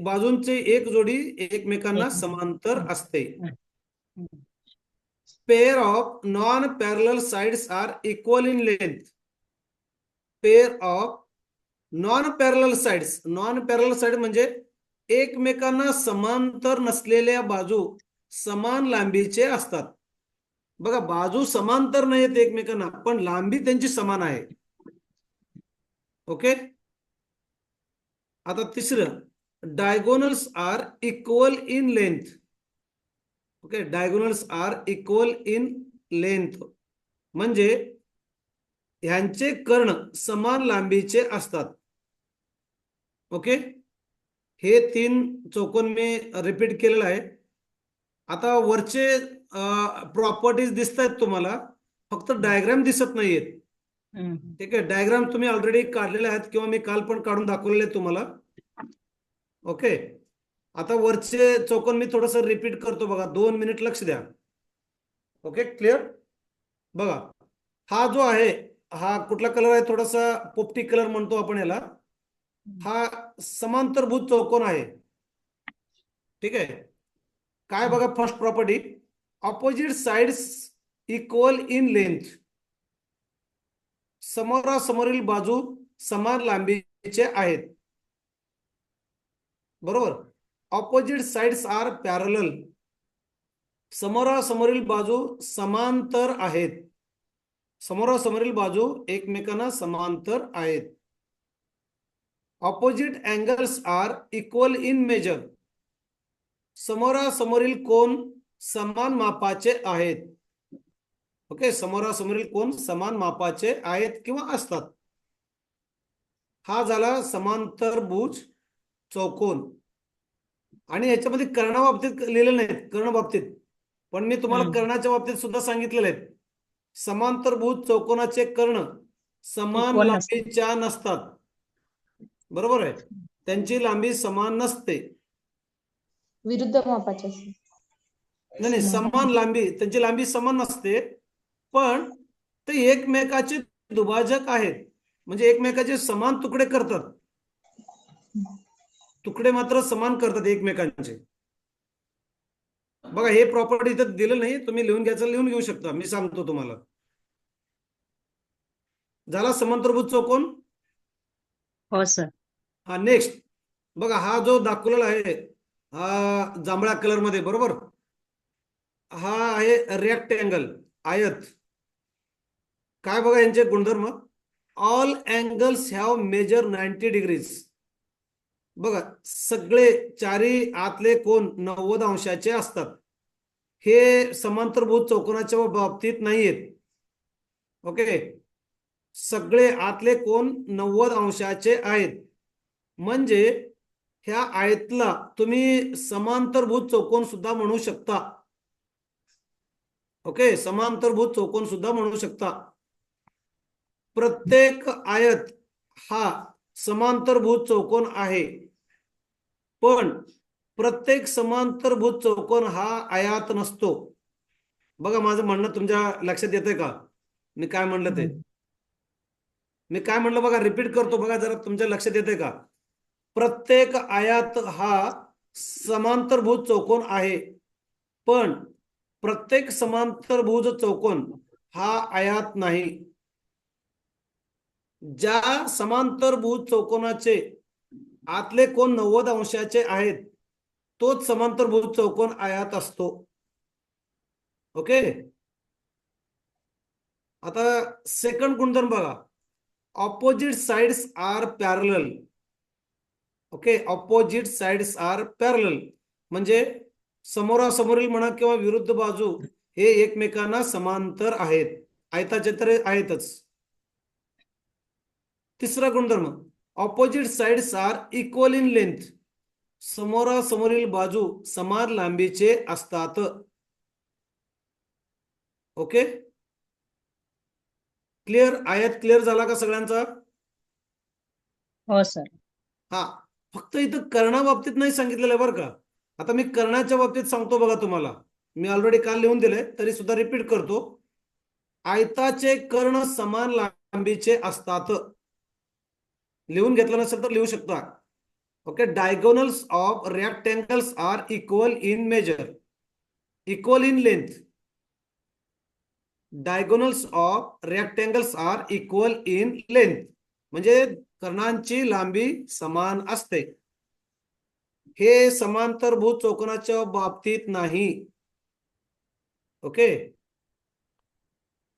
बाजूंची एक जोडी एकमेकांना समांतर असते. Pair of non parallel sides are equal in length. Pair of non parallel sides. Non parallel side म्हणजे एकमेकांना समांतर नसलेल्या बाजू समान लांबीचे असतात. बघा, बाजू समांतर नाहीत एकमेकांना पण लांबी त्यांची समान आहे. ओके, आता तिसरं, diagonals are equal in length. Okay, diagonals are equal in length म्हणजे ह्यांचे कर्ण समान लांबीचे असतात. ओके, हे 3 चौकोन मी रिपीट केलेलं आहे. आता वरचे प्रॉपर्टीज दिसत आहेत तुम्हाला, फक्त डायग्राम दिसत नाहीयेत. ठीक आहे, डायग्राम तुम्ही ऑलरेडी काढलेले आहेत किंवा मी काल पण काढून दाखवलेले आहेत तुम्हाला. ओके, आता वरचे चौकोन मी थोडस रिपीट करतो बघा, 2 मिनिट लक्ष द्या. Okay, clear. बघा, हा जो आहे हा कुठला कलर आहे, थोडासा पोपटी कलर म्हणतो आपण याला. हा समांतरभुज चौकोन आहे. ठीक आहे, काय बघा, first property, opposite sides equal in length. समोरासमोरील बाजू समान लांबीचे आहेत. बरोबर. Opposite sides are parallel. समोरासमोरील बाजू समांतर आहेत. समोरासमोरील बाजू एकमेकांना समांतर आहेत. Opposite angles are equal in measure. समोरासमोरील कोन समान मापाचे आहेत. ओके, समोरासमोरील कोन समान मापाचे आहेत किंवा असतात. हा झाला समांतरभुज चौकोन. आणि याच्यामध्ये कर्णाबाबतीत लिहिलेलं नाहीत, कर्ण बाबतीत, पण मी तुम्हाला कर्णाच्या बाबतीत सुद्धा सांगितलेले आहेत. समांतरभुज चौकोनाचे कर्ण समान लांबीच्या नसतात. बरोबर आहे, त्यांची लांबी समान नसते. विरुद्ध मापाचे असते. नाही, समान लांबी, त्यांची लांबी समान नसते पण ते एकमेकाचे दुभाजक आहेत. म्हणजे एकमेकाचे समान तुकडे करतात. तुकडे मात्र समान करतात एकमेकांचे. बघा, हे प्रॉपर्टी इथं दिलं नाही, तुम्ही लिहून घ्यायचं, लिहून घेऊ शकता, मी सांगतो तुम्हाला. झाला समांतरभुज चौकोन. हो सर. हा, नेक्स्ट बघा, हा जो दाखवलेला आहे हा जांभळ्या कलर मध्ये, बरोबर, हा आहे रेक्टँगल, आयत. काय बघा यांचे गुणधर्म, all angles have measure 90 degrees. बघा, सगळे चारी आतले कोन 90 अंशाचे असतात. हे समांतरभुज चौकोनाच्या बाबतीत नाहीयेत. ओके, सगळे आतले कोन 90 अंशाचे आहेत. म्हणजे ह्या आयतला तुम्ही समांतरभुज चौकोन सुद्धा म्हणू शकता. ओके, समांतरभुज चौकोन सुद्धा म्हणू शकता. प्रत्येक आयत हा समांतरभुज चौकोन आहे पण प्रत्येक समांतरभुज चौकोन हा आयत नसतो. बघा, माझं म्हणणं तुमच्या लक्षात येतंय का, मी काय म्हणलं ते? मी काय म्हणलं बघा, रिपीट करतो बघा, जरा तुमच्या लक्षात येतंय का? प्रत्येक आयत हा समांतरभुज चौकोन आहे पण प्रत्येक समांतरभुज चौकोन हा आयत नाही. ज्या समांतरभुज चौकोनाचे आतले कोन 90 अंशाचे आहेत तोच समांतरभुज चौकोन आयत असतो. ओके, आता सेकंड गुणधर्म बघा, opposite sides are parallel. Okay, opposite sides are parallel म्हणजे समोरासमोरील म्हणा किंवा विरुद्ध बाजू हे एकमेकांना समांतर आहेत. आयताचे तर आहेतच. तिसरा गुणधर्म, opposite sides are equal in length. समोरासमोरील बाजू समान लांबीचे असतात. Okay, clear? आयत क्लिअर झाला का सगळ्यांचा? हो सर. हा, फक्त इथं कर्णाबाबतीत नाही सांगितलेलं आहे बरं का. आता मी कर्णाच्या बाबतीत सांगतो बघा तुम्हाला. मी ऑलरेडी काल लिहून दिले तरी सुद्धा रिपीट करतो. आयताचे कर्ण समान लांबीचे असतात. लिहून घेतलं नसेल तर लिहू शकता. Okay, diagonals of rectangles are equal in measure, equal in length. Diagonals of rectangles are equal in length म्हणजे कर्णांची लांबी समान असते. हे समांतरभुज चौकोनाच्या बाबतीत नाही. ओके,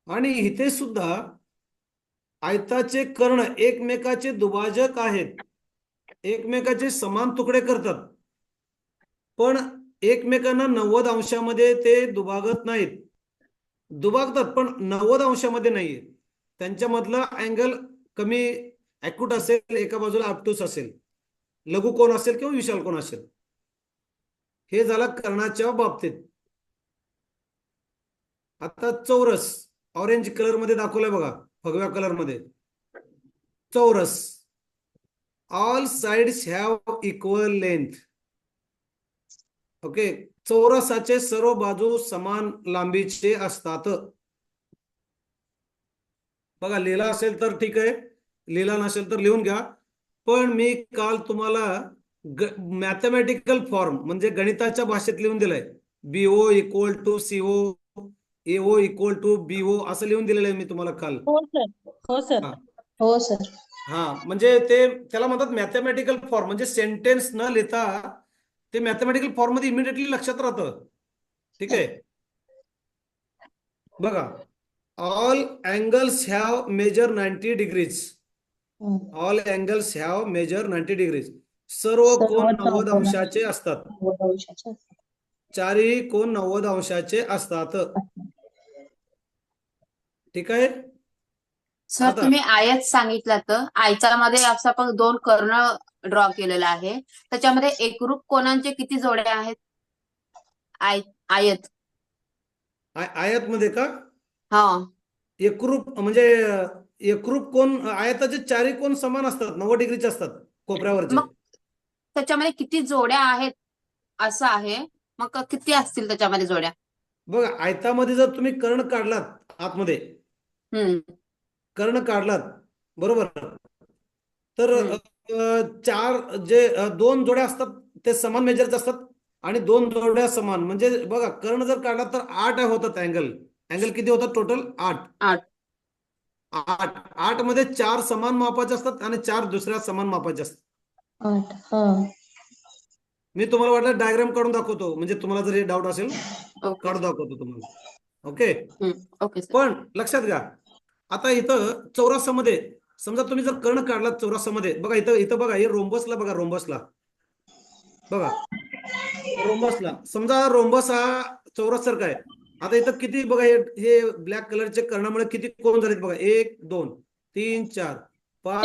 आणि इथे सुद्धा आयताचे कर्ण एकमेकाचे दुभाजक आहेत, एकमेकाचे समान तुकडे करतात, पण एकमेकांना 90 अंशामध्ये ते दुभागत नाहीत. दुभागतात पण 90 अंशामध्ये नाहीये. त्यांच्यामधला अँगल कमी ॲक्यूट असेल, एका बाजूला ऑब्टूस असेल, लघु कोन असेल किंवा विशाल कोन असेल. हे झालं कर्णाच्या बाबतीत. आता चौरस ऑरेंज कलर मध्ये दाखवलंय बघा, भगव्या कलर मध्ये. चौरस, all sides have equal length. Okay, चौरसाचे सर्व बाजू समान लांबीचे असतात. बघा, लिहिला असेल तर ठीक आहे, लिहिला नसेल तर लिहून घ्या. पण मी काल तुम्हाला मॅथमॅटिकल फॉर्म म्हणजे गणिताच्या भाषेत लिहून दिलंय. BO equal to CO, AO equal to BO असं लिहून दिलेलं आहे मी तुम्हाला काल. हो सर. हो सर. हा. हो सर. हा, म्हणजे ते त्याला म्हणतात मॅथमॅटिकल फॉर्म. म्हणजे सेंटेन्स न लिहिता ते मॅथमॅटिकल फॉर्म मध्ये इमिडिएटली लक्षात राहतं. ठीक आहे, बघा, all angles have measure 90 degrees. All angles have measure 90 degrees. सर्व कोन 90 अंशाचे असतात. चारही कोन 90 अंशाचे असतात. ठीक आहे. सर आता- तुम्ही आयत सांगितलं तर आयतामध्ये असं आपण 2 कर्ण ड्रॉ केलेला आहे. त्याच्यामध्ये एकरूप कोणांचे किती जोड्या आहेत? आयत. आयत मध्ये का? हा, एकरूप म्हणजे एकरूप कोन आयताचे चारही कोन समान असतात, 90 डिग्रीचे असतात कोपऱ्यावरचे. मग त्याच्यामध्ये किती जोड्या आहेत असं आहे. मग किती असतील त्याच्यामध्ये जोड्या? बघा, आयतामध्ये जर तुम्ही कर्ण काढलात आतमध्ये, कर्ण काढलात बरोबर, तर 2 जोड्या असतात ते समान मेजरचे असतात आणि 2 जोड्या समान. म्हणजे बघा, कर्ण जर काढला तर 8 होतात अँगल. अँगल किती होतात टोटल? 8. 8 मध्ये 4 समान मापाचे असतात आणि 4 दुसऱ्या समान मापाचे असतात. मी तुम्हाला वाटलं डायग्राम काढून दाखवतो, म्हणजे तुम्हाला जर हे डाऊट असेल काढून दाखवतो तुम्हाला. Okay, okay. पण लक्षात घ्या, आता इथं चौरसामध्ये समजा तुम्ही जर कर्ण काढला चौरसामध्ये, बघा इथं बघा, हे रोम्बसला बघा, रोम्बसला बघा, रोम्बसला समजा रोम्बस हा चौरस सारखा आहे. आता इथं किती बघा, हे ब्लॅक कलरचे कर्णामुळे किती कोण झालेत बघा, 1 2 3 4 5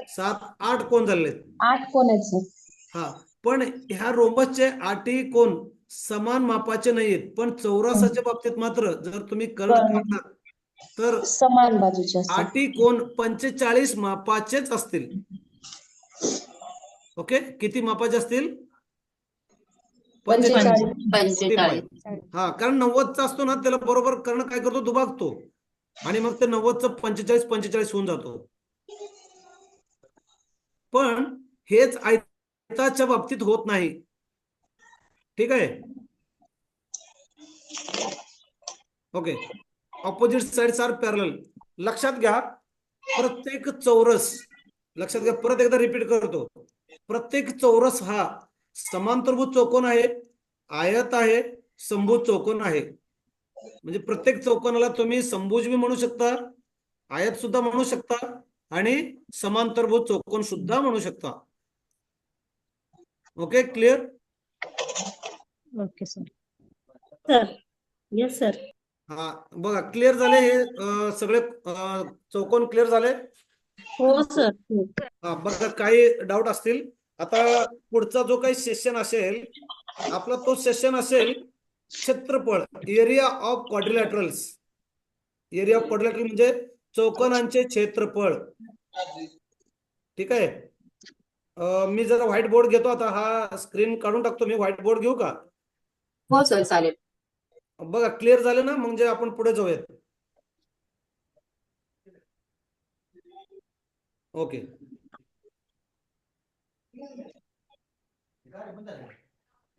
7 8 कोण झालेत. 8 कोण आहेत? हा, पण ह्या रोम्बसचे 8ही कोण समान मापाचे नाहीयेत. पण चौरसाच्या बाबतीत मात्र जर तुम्ही कर्ण काढलात तर समान बाजूचे 8ही कोण 45 मापाचेच असतील. ओके, किती मापाचे असतील? 45. हा, कारण 90चा असतो ना, त्याला बरोबर कर्ण काय करतो, दुभागतो आणि मग ते 90चं 45 होऊन जातो. पण हेच आयताच्या बाबतीत होत नाही. ठीक आहे. Okay, opposite sides are parallel. लक्षात घ्या, प्रत्येक चौरस, लक्षात घ्या, परत एकदा रिपीट करतो, प्रत्येक चौरस हा समांतरभुज चौकोन आहे, आयत आहे, समभुज चौकोन आहे. म्हणजे प्रत्येक चौकोनाला तुम्ही समभुज बी म्हणू शकता, आयत सुद्धा म्हणू शकता आणि समांतरभुज चौकोन सुद्धा म्हणू शकता. Okay clear? Okay sir. Sir yes sir. हा बघा क्लिअर झाले हे सगळे चौकोन क्लिअर झाले. हो सर. हा बघा काही डाऊट असतील. आता पुढचा जो काही सेशन असेल आपला तो सेशन असेल क्षेत्रफळ, area of quadrilaterals. Area of quadrilateral म्हणजे चौकोनांचे क्षेत्रफळ. ठीक आहे. मी जरा व्हाईट बोर्ड घेतो आता. हा स्क्रीन काढून टाकतो मी. व्हाईट बोर्ड घेऊ का? हो सर चालेल. बघा क्लिअर झाले ना, म्हणजे आपण पुढे जाऊयात. ओके.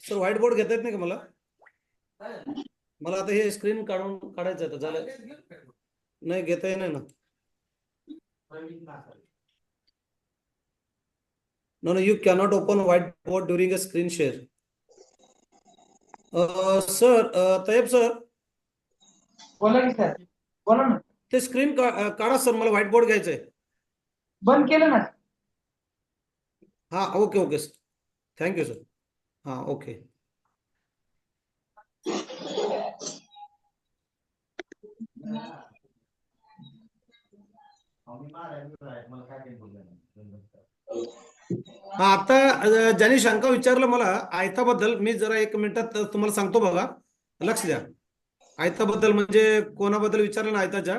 सर व्हाईट बोर्ड घेता येत नाही का मला? मला आता हे स्क्रीन काढायचं आहे. झालं नाही घेता येणार ना. No, you cannot open whiteboard during a screen share. Sir Tayyab sir बोला की सर. बोला ना. ते स्क्रीन काढा सर, मला व्हाईट बोर्ड घ्यायचंय. बंद केलं ना. हा okay okay sir. Thank you sir. हा ओके. हा आता ज्यांनी शंका विचारलं मला आयताबद्दल, मी जरा 1 मिनिटात तुम्हाला सांगतो. बघा लक्ष द्या. आयताबद्दल म्हणजे कोणाबद्दल विचारलं ना आयताच्या?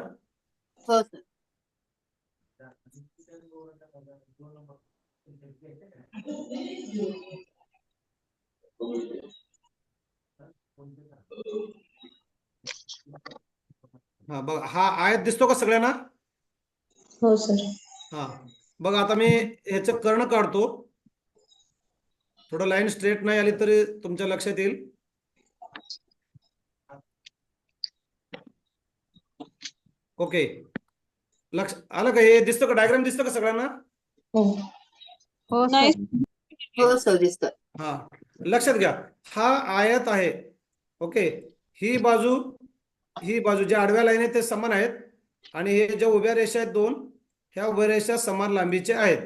हो सर. हा बघा हा आयत दिसतो का सगळ्यांना? हो सर. हा बघा आता मी ह्याचं कर्ण काढतो. थोडं लाईन स्ट्रेट नाही आली तरी तुमच्या लक्षात येईल. ओके लक्ष आलं का? हे दिसतं का? डायग्राम दिसतं का सगळ्यांना? हो नाही. सर. हो सर दिसतं. हा लक्षात घ्या. हा आयत आहे. ओके. ही बाजू ज्या आडव्या लाईन आहेत ते समान आहेत आणि हे ज्या उभ्या रेषा आहेत दोन, ह्या उभ्या रेषा समान लांबीचे आहेत.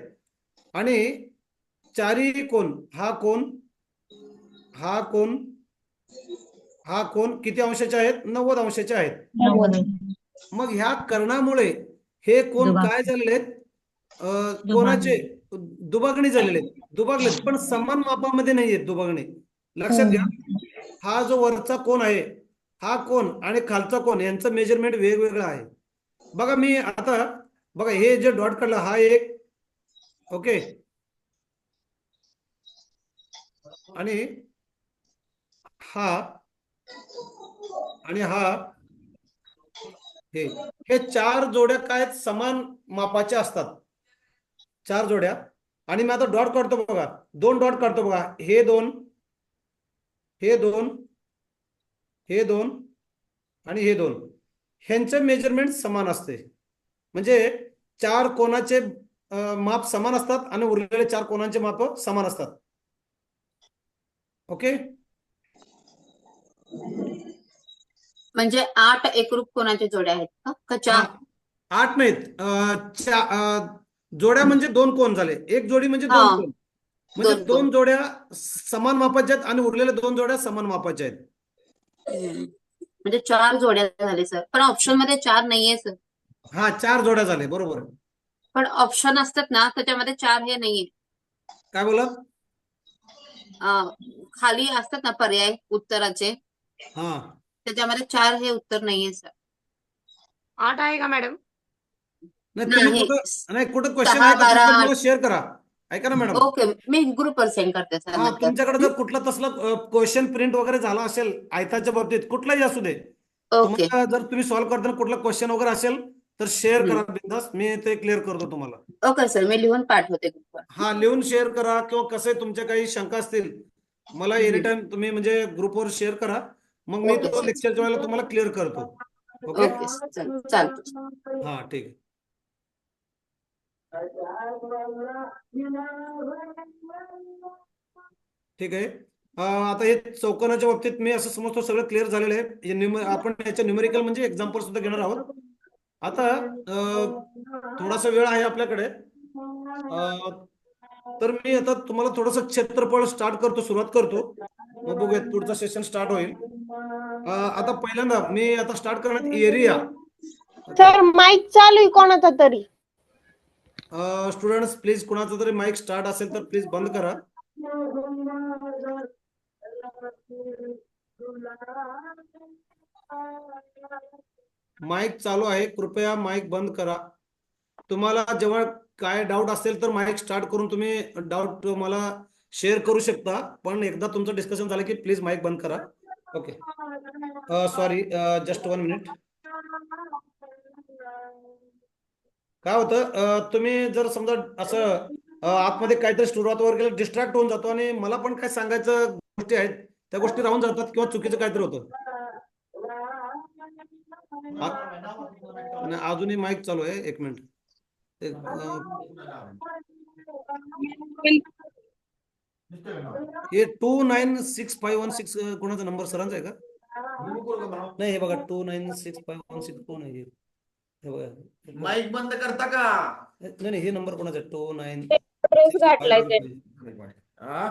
आणि चारी कोण, हा कोण किती अंशाचे आहेत? 90 अंशाचे आहेत. मग ह्या कर्णामुळे हे कोण काय झालेले आहेत? कोणाचे दुभागणी झालेले आहेत. दुभागलेत पण समान मापामध्ये नाही आहेत दुभागणी. लक्षात घ्या. हा जो वरचा कोण आहे, हा कोण आणि खालचा कोण यांचं मेजरमेंट वेगवेगळं आहे. बघा मी आता बघा हे जे डॉट काढलं हा एक. ओके. आणि हा आणि हा हे 4 जोड्या काय समान मापाचे असतात. 4 जोड्या. आणि मी आता डॉट काढतो बघा. 2 डॉट काढतो बघा. हे दोन आणि हे दोन. ह्यांचे मेजरमेंट समान असते. म्हणजे 4 कोणाचे माप समान असतात आणि उरलेले 4 कोणांचे माप समान असतात. ओके. म्हणजे 8 एकरूप कोणाच्या जोड्या आहेत का 4? 8 नाहीत. जोड्या म्हणजे 2 कोण झाले. एक जोडी म्हणजे 2 कोण. म्हणजे 2 जोड्या समान मापाच्या आहेत आणि उरलेल्या 2 जोड्या समान मापाच्या आहेत. म्हणजे 4 जोड्या झाले सर. पण ऑप्शन मध्ये 4 नाहीये सर. हा 4 जोड्या झाले बरोबर. पण ऑप्शन असतात ना त्याच्यामध्ये 4 हे नाहीये. काय बोला? खाली असतात ना पर्याय उत्तराचे, हा त्याच्यामध्ये 4 हे उत्तर नाहीये सर. 8 आहे का मॅडम? नाही तुम्ही नाही. कुठं क्वेश्चन 6, आहे का 12, मला शेअर करा. ऐका ना मॅडम. ओके मी ग्रुपवर सेंड करते सर. हा तुमच्याकडे जर कुठला तसला क्वेश्चन प्रिंट वगैरे झाला असेल आयताच्या बाबतीत कुठलाही असू दे, ओके तुम्हाला जर तुम्ही सॉल्व्ह करताना कुठला क्वेश्चन वगैरे असेल तर शेअर करा बिंदास. मी ते क्लिअर करतो तुम्हाला. ओके सर मी लिहून पाठवते ग्रुपवर. हा लिहून शेअर करा किंवा कसे तुमच्या काही शंका असतील मला एनी टाइम तुम्ही म्हणजे ग्रुपवर शेअर करा. मग मी ओके, तो सर. लेक्चरच्या वेळेला तुम्हाला क्लिअर करतो. ओके. ओके सर चालतं. हा ठीक आहे. ठीक आहे. आता हे चौकोनाच्या बाबतीत मी असं समजतो सगळं क्लिअर झालेलं आहे. आपण याच्या न्यूमेरिकल म्हणजे एक्झाम्पल सुद्धा घेणार आहोत. आता थोडासा वेळ आहे आपल्याकडे. तर मी आता तुम्हाला थोडस क्षेत्रफळ स्टार्ट करतो, सुरुवात करतो, मग बघूयात पुढचा सेशन स्टार्ट होईल. आता पहिल्यांदा मी आता स्टार्ट करणार एरिया. सर माईक चालू आहे कोणाचा तरी. स्टुडंट्स प्लीज, कुणाचा तरी माईक स्टार्ट असेल तर प्लीज बंद करा. माईक चालू आहे, कृपया माईक बंद करा. तुम्हाला जेव्हा काय डाऊट असेल तर माईक स्टार्ट करून तुम्ही डाऊट मला शेअर करू शकता, पण एकदा तुमचं डिस्कशन झालं की प्लीज माईक बंद करा. Okay, sorry, just 1 minute. काय होतं, तुम्ही जर समजा असं आतमध्ये काहीतरी सुरुवात वगैरे केलं, डिस्ट्रॅक्ट होऊन जातो आणि मला पण काय सांगायचं गोष्टी आहेत त्या गोष्टी राहून जातात किंवा चुकीचं काहीतरी होतं. आणि अजूनही माईक चालू आहे, 1 मिनिट. हे 296516 कोणाचा नंबर, सरांचा आहे का? नाही, हे बघा 296516 कोण आहे हे बघा. माईक बंद करता का? नाही नाही, हे नंबर कोणाचा आहे? 29. ड्रेस घातलाय त्यांनी, हा?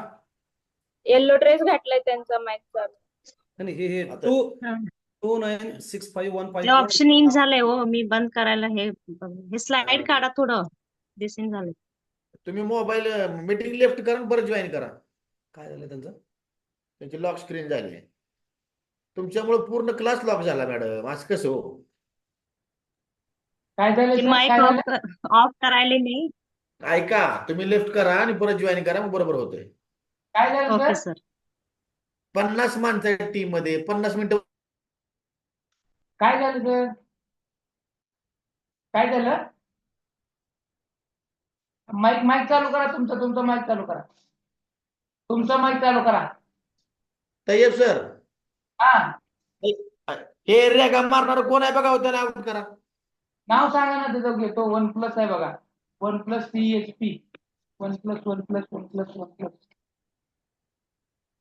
येल्लो ड्रेस घातलाय त्यांचा माईक चालू. नाही, हे आता- 296515 ते ऑप्शन इन झालंय हो, मी बंद करायला हे स्लाइड काढा थोडं, दिसून झालंय. तुम्ही मोबाईल मीटिंग लेफ्ट करा आणि परत जॉईन करा. काय झालं त्यांचं? त्यांची लॉक स्क्रीन झाली. तुमच्यामुळे पूर्ण क्लास लॉक झाला मॅडम, असं कसं हो? काय झालं ते सर? माईक काय झालं? ऑफ करायला नाही. ऐका, तुम्ही लेफ्ट करा आणि परत जॉईन करा, मग बरोबर होतंय. काय झालं ओके सर? सर. 50 माणसं टीम मध्ये 50 मिनिटं. काय झालं सर? काय झालं? माईक माईक चालू करा, तुमचं माईक चालू करा. तुमचं माईक चालू करा. तय्यब सर, हा, हे रेगा मारणार कोण आहे बघा, त्याला आउट करा. नाव सांगा ना तिथं, घेतो. OnePlus आहे बघा, OnePlus CHP, OnePlus.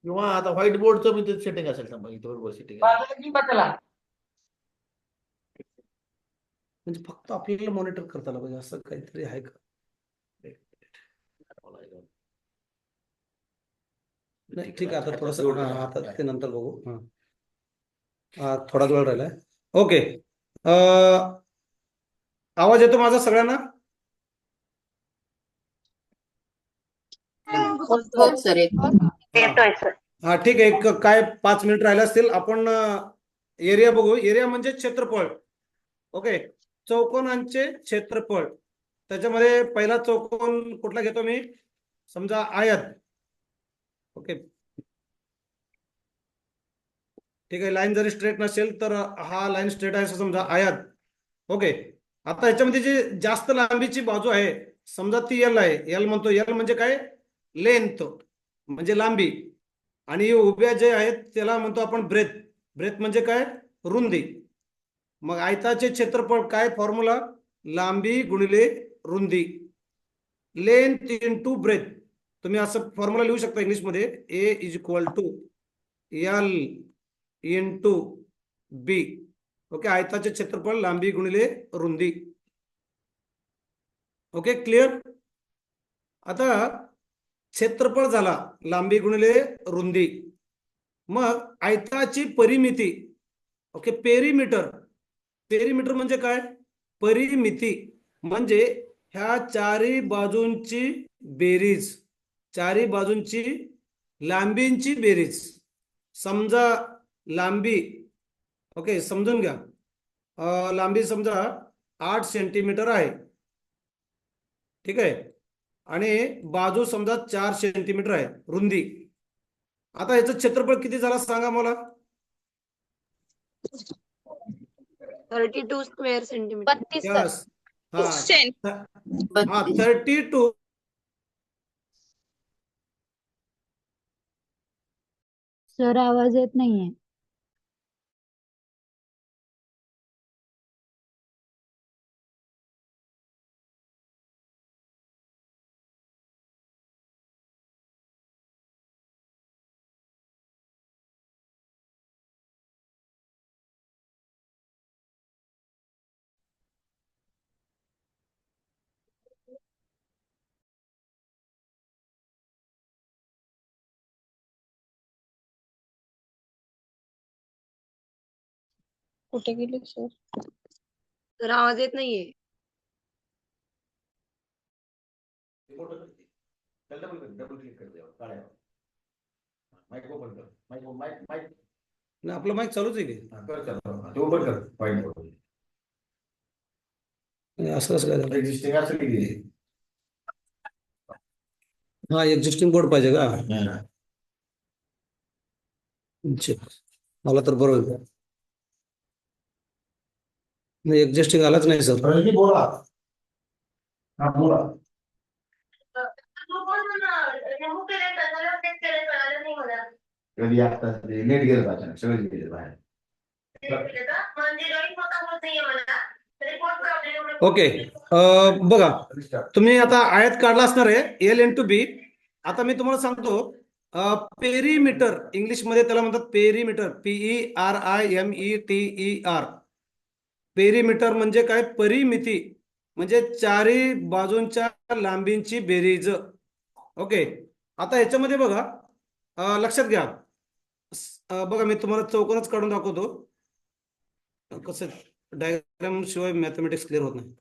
किंवा आता व्हाईट बोर्डचं मी सेटिंग असेल समजा, इथे बरोबर सेटिंग आहे. बाजूला की बदला. म्हणजे फक्त आपल्याला मॉनिटर करता आलं पाहिजे असं काहीतरी आहे का? नाही, ठीक आहे, आता थोडस आता ते नंतर बघू. थोडाच वेळ राहिलाय. ओके, आवाज येतो माझा सगळ्यांना? हो सर, येतोय सर. हा, ठीक आहे. काय 5 मिनिट राहिले असतील, आपण एरिया बघू. एरिया म्हणजे क्षेत्रफळ. ओके, चौकोनांचे क्षेत्रफळ. त्याच्यामध्ये पहिला चौकोन कुठला घेतो मी? समजा आयत. ओके, ठीक आहे. लाईन जरी स्ट्रेट नसेल तर हा लाईन स्ट्रेट आहे असं समजा, आयत. ओके, आता याच्यामध्ये जी जास्त लांबीची बाजू आहे समजा ती एल आहे. एल म्हणतो, एल म्हणजे काय? लेंथ, म्हणजे लांबी. आणि उभ्या जे आहेत त्याला म्हणतो आपण ब्रेथ. ब्रेथ म्हणजे काय? रुंदी. मग आयताचे क्षेत्रफळ काय फॉर्म्युला? लांबी गुणिले रुंदी, लेंथ इंटू ब्रेथ. तुम्ही असं फॉर्म्युला लिहू शकता इंग्लिशमध्ये, A is equal to L into B. Okay, आयताचे क्षेत्रफळ लांबी गुणिले रुंदी. Okay, clear? आता क्षेत्रफळ झाला लांबी गुणिले रुंदी. मग आयताची परिमिती. Okay, perimeter. पेरिमीटर म्हणजे काय? परिमिती म्हणजे ह्या चारी बाजूंची बेरीज, चारी बाजूंची लांबींची बेरीज. समजा लांबी, ओके समजून घ्या, लांबी समजा 8 सेंटीमीटर आहे, ठीक आहे, आणि बाजू समजा 4 सेंटीमीटर आहे रुंदी. आता याचं क्षेत्रफळ किती झालं सांगा मला? 32 स्क्वेअर सेंटीमीटर. 32 यस, हा, हा 32. 32. सर आवाज येत नाहीये. कुठे गेले सर? तर आवाज येत नाहीये. डबल क्लिक कर द्यावं, काढावं. माईक ओपन कर. माईक नाही, आपलं माईक चालूच आहे की ते ओपन कर. White board. नाही, असं कसं काय झालं? एक्झिस्टिंग असं किती? हा, एक्झिस्टिंग बोर्ड पाहिजे का? अच्छा. मला तर बरोबर नाही, एक्झिस्टिंग आलाच नाही सर. बोला. हा बोला. कधी आता नेट गेलं अचानक, सगळं गेलं बाहेर. ओके, बघा तुम्ही आता आयत काढला असणार आहे L×B. आता मी तुम्हाला सांगतो पेरीमीटर, इंग्लिशमध्ये त्याला म्हणतात पेरीमीटर, PERIMETER. पेरीमीटर म्हणजे काय? परिमिती म्हणजे चारी बाजूंच्या लांबींची बेरीज. ओके, आता ह्याच्यामध्ये बघा लक्षात घ्या. बघा मी तुम्हाला चौकोनच काढून दाखवतो. कसं डायग्राम शिवाय मॅथमॅटिक्स क्लिअर होत नाही.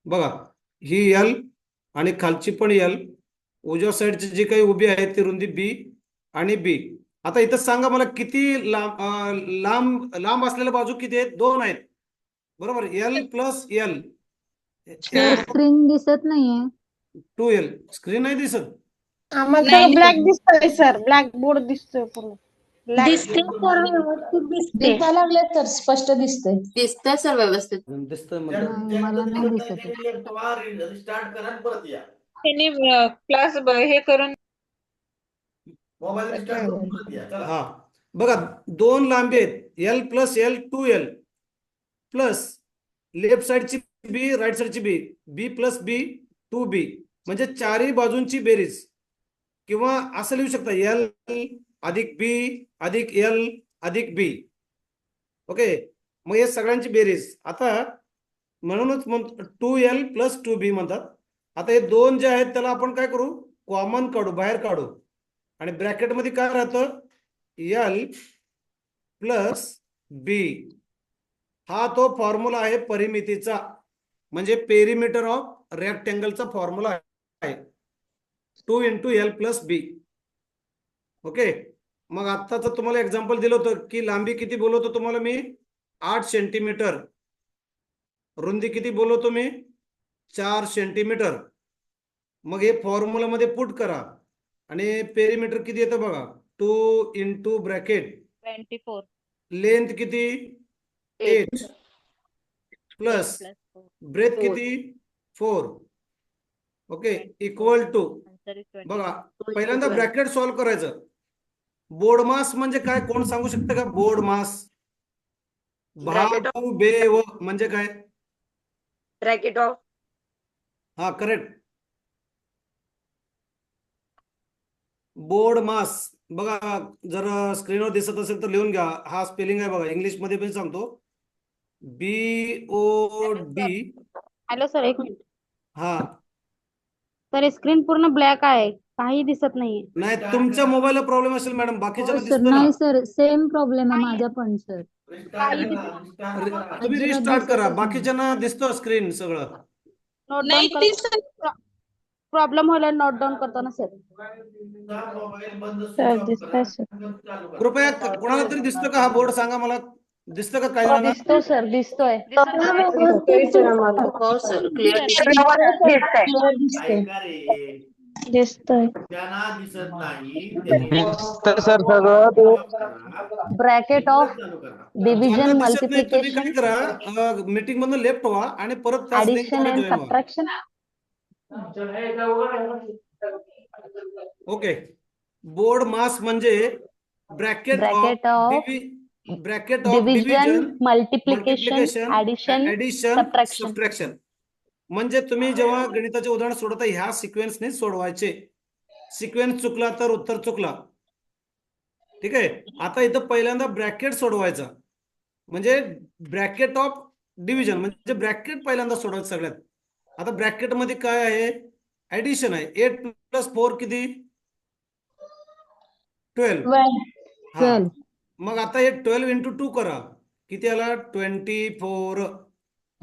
बघा ही L आणि खालची पण L, उजव्या साईडची जी काही उभी आहे ती रुंदी B आणि B. आता इथं सांगा मला किती लांब लांब असलेल्या बाजू किती आहेत? 2 आहेत, बरोबर. L+L. सर स्क्रीन दिसत नाहीये. 2L. स्क्रीन नाही दिसत. आम्हाला सगळं ब्लॅक दिसतोय सर, ब्लॅक बोर्ड दिसतोय पूर्ण. Black. दिसते सर, व्यवस्थित दिसते. दिसायला लागले तर स्पष्ट दिसतंय. दिसतंय सर व्यवस्थित. दिसतंय नाही, मला नाही दिसत आहे. स्टार्ट करा आणि परत या. त्यांनी क्लास हे करून मोबाईल रिस्टार्ट करून परत या. चला. हा, बघा 2 लांबी आहेत, L+L 2L प्लस लेफ्ट साईडची B, राईट साईडची B, B+B 2B, म्हणजे चारही बाजूंची बेरीज. किंवा असं लिहू शकता L अधिक B अधिक L अधिक B. ओके, मग हे सगळ्यांची बेरीज. आता म्हणूनच 2L + 2B म्हणतात. आता हे 2 जे आहेत त्याला आपण काय करू? कॉमन काढू, बाहेर काढू. आणि ब्रॅकेटमध्ये काय राहतं? L + B. हा तो फॉर्म्युला आहे परिमितीचा, म्हणजे पेरीमीटर ऑफ रेक्टेंगलचा फॉर्म्युला आहे 2 × L + B. ओके, मग आत्ताच तुम्हाला एक्झाम्पल दिलं होतं की लांबी किती बोलवतो तुम्हाला मी? 8 सेंटीमीटर. रुंदी किती बोलवतो मी? 4 सेंटीमीटर. मग हे फॉर्म्युलामध्ये पुट करा आणि पेरीमीटर किती येतं बघा? 2 × ब्रॅकेट 24 लेंथ किती? 8 प्लस ब्रेथ किती? 4. Okay, equal to. बघा पहिल्यांदा ब्रॅकेट सॉल्व्ह करायचं. बोर्ड मास म्हणजे काय? कोण सांगू शकतं का? बोर्ड मास भाग बेव म्हणजे काय? ब्रॅकेट ऑफ हा, करेक्ट. बोर्ड मास बघा, जर स्क्रीनवर दिसत असेल तर लिहून घ्या. हा स्पेलिंग आहे बघा, इंग्लिश मध्ये पण सांगतो. BOD. हॅलो सर, एक मिनिट. हा, सर स्क्रीन पूर्ण ब्लॅक आहे, काही दिसत नाहीये. नाही तुमच्या मोबाईलला प्रॉब्लेम असेल मॅडम, बाकीच्यांना सर दिसतं ना. नाही सर, सेम प्रॉब्लेम आहे माझ्या पण सर. तुम्ही अजिबात रिस्टार्ट करा, दिसतच नाही. बाकीच्यांना दिसतं स्क्रीन सगळं. नोट डाऊन कर. प्रॉब्लेम होला नोट डाऊन करताना सर. सर दिसतंय सर. कृपया कोणाला तरी दिसतं का? हा बोर्ड सांगा मला, दिसतं का काही जणांना? दिसतो सर, दिसतोय. हो सर, क्लिअर दिसतोय. त्यांना दिसत नाही. ब्रॅकेट ऑफ डिव्हिजन, ज्यांना दिसत नाही तुम्ही काय मल्टिप्लिकेशन, करा, मीटिंग मधून लेफ्ट व्हा आणि परत त्याच लिंक ऍडिशन मध्ये अँड जॉईन व्हा. सबट्रॅक्शन. ओके, बोर्ड मास म्हणजे bracket bracket of of division, division, multiplication, addition, addition, subtraction. Subtraction. म्हणजे तुम्ही जेव्हा गणिताचे उदाहरण सोडवता ह्या सिक्वेन्सने सोडवायचे. सिक्वेन्स चुकला तर उत्तर चुकला. ठीक आहे, आता इथं पहिल्यांदा ब्रॅकेट सोडवायचा, म्हणजे ब्रॅकेट ऑफ डिव्हिजन म्हणजे ब्रॅकेट पहिल्यांदा सोडवायचं सगळ्यात. आता ब्रॅकेट मध्ये काय आहे? ऍडिशन आहे. 8 + 4 किती? 12 हा 12 मग आता हे 12 इंटू 2 करा किती आला 24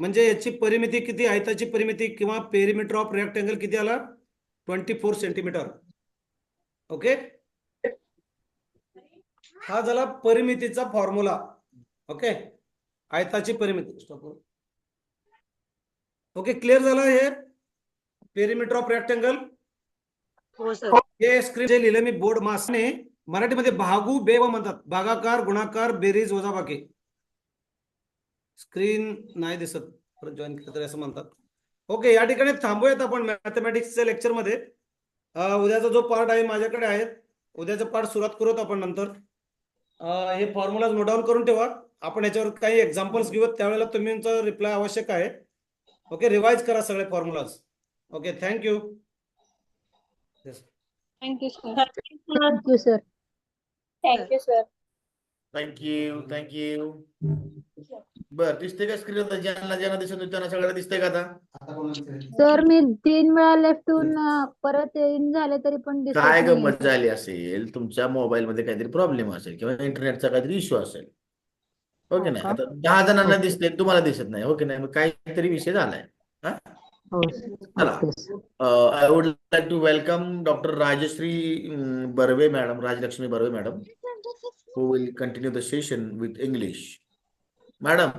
म्हणजे याची परिमिती किती आयताची परिमिती किंवा पेरिमीटर ऑफ रेक्टेंगल किती आला 24 सेंटीमीटर ओके हा झाला परिमितीचा फॉर्म्युला ओके आयताची परिमिती ओके क्लिअर झालं हे पेरिमीटर ऑफ रेक्टेंगल हो सर हे स्क्रीन जे लिहिलं मी बोर्ड मासने मराठीमध्ये भागू बेव म्हणतात भागाकार गुणाकार बेरीज वजाबाकी स्क्रीन नाही दिसत परत जॉईन केलं तरी असं म्हणतात ओके या ठिकाणी थांबूयात आपण मॅथमॅटिक्सच्या लेक्चर मध्ये उद्याचा जो पार्ट आहे माझ्याकडे आहे उद्याचा पार्ट सुरुवात करूत आपण नंतर हे फॉर्म्युलाज नोट डाऊन करून ठेवा आपण याच्यावर काही एक्झाम्पल्स घेऊ त्यावेळेला तुमचा रिप्लाय आवश्यक आहे ओके रिवाइज करा सगळे formulas okay thank you thank you sir thank you sir thank you sir thank you बर दिसते का स्क्रीन ज्यांना ज्यांना दिसत नाही त्यांना सगळ्यांना दिसतंय का आता सर मी 3 वेळा लेफ्ट होऊन परत इन झाले तरी पण दिसत काय नाहीये, गंमत सर. झाली असेल तुमच्या मोबाईल मध्ये काहीतरी प्रॉब्लेम असेल किंवा इंटरनेटचा काहीतरी इश्यू असेल हो की हो नाही का? आता 10 जणांना ओके. दिसते तुम्हाला दिसत नाही हो की नाही मग काहीतरी विषय झालाय हो चला okay sir. I would like to welcome doctor Rajashree Barve madam Rajalakshmi Barve madam who will continue the session with English. Madam,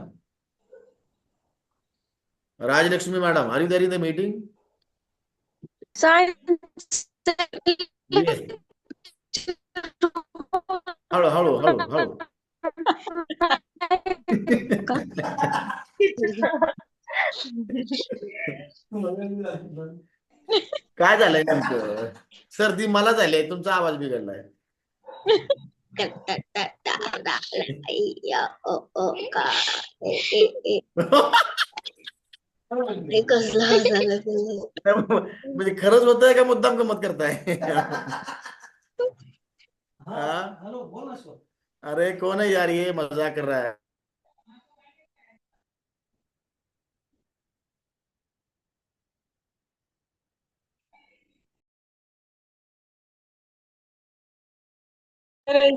Rajlakshmi madam, are you there in the meeting? Yes. Hello. काय झालंय नेमकं सर्दी मला झाली तुमचा आवाज बिघडलाय म्हणजे खरंच होतंय का मुद्दाम गमत करताय हेलो बोल ना सर अरे कौन है यार ये मजाक कर रहा है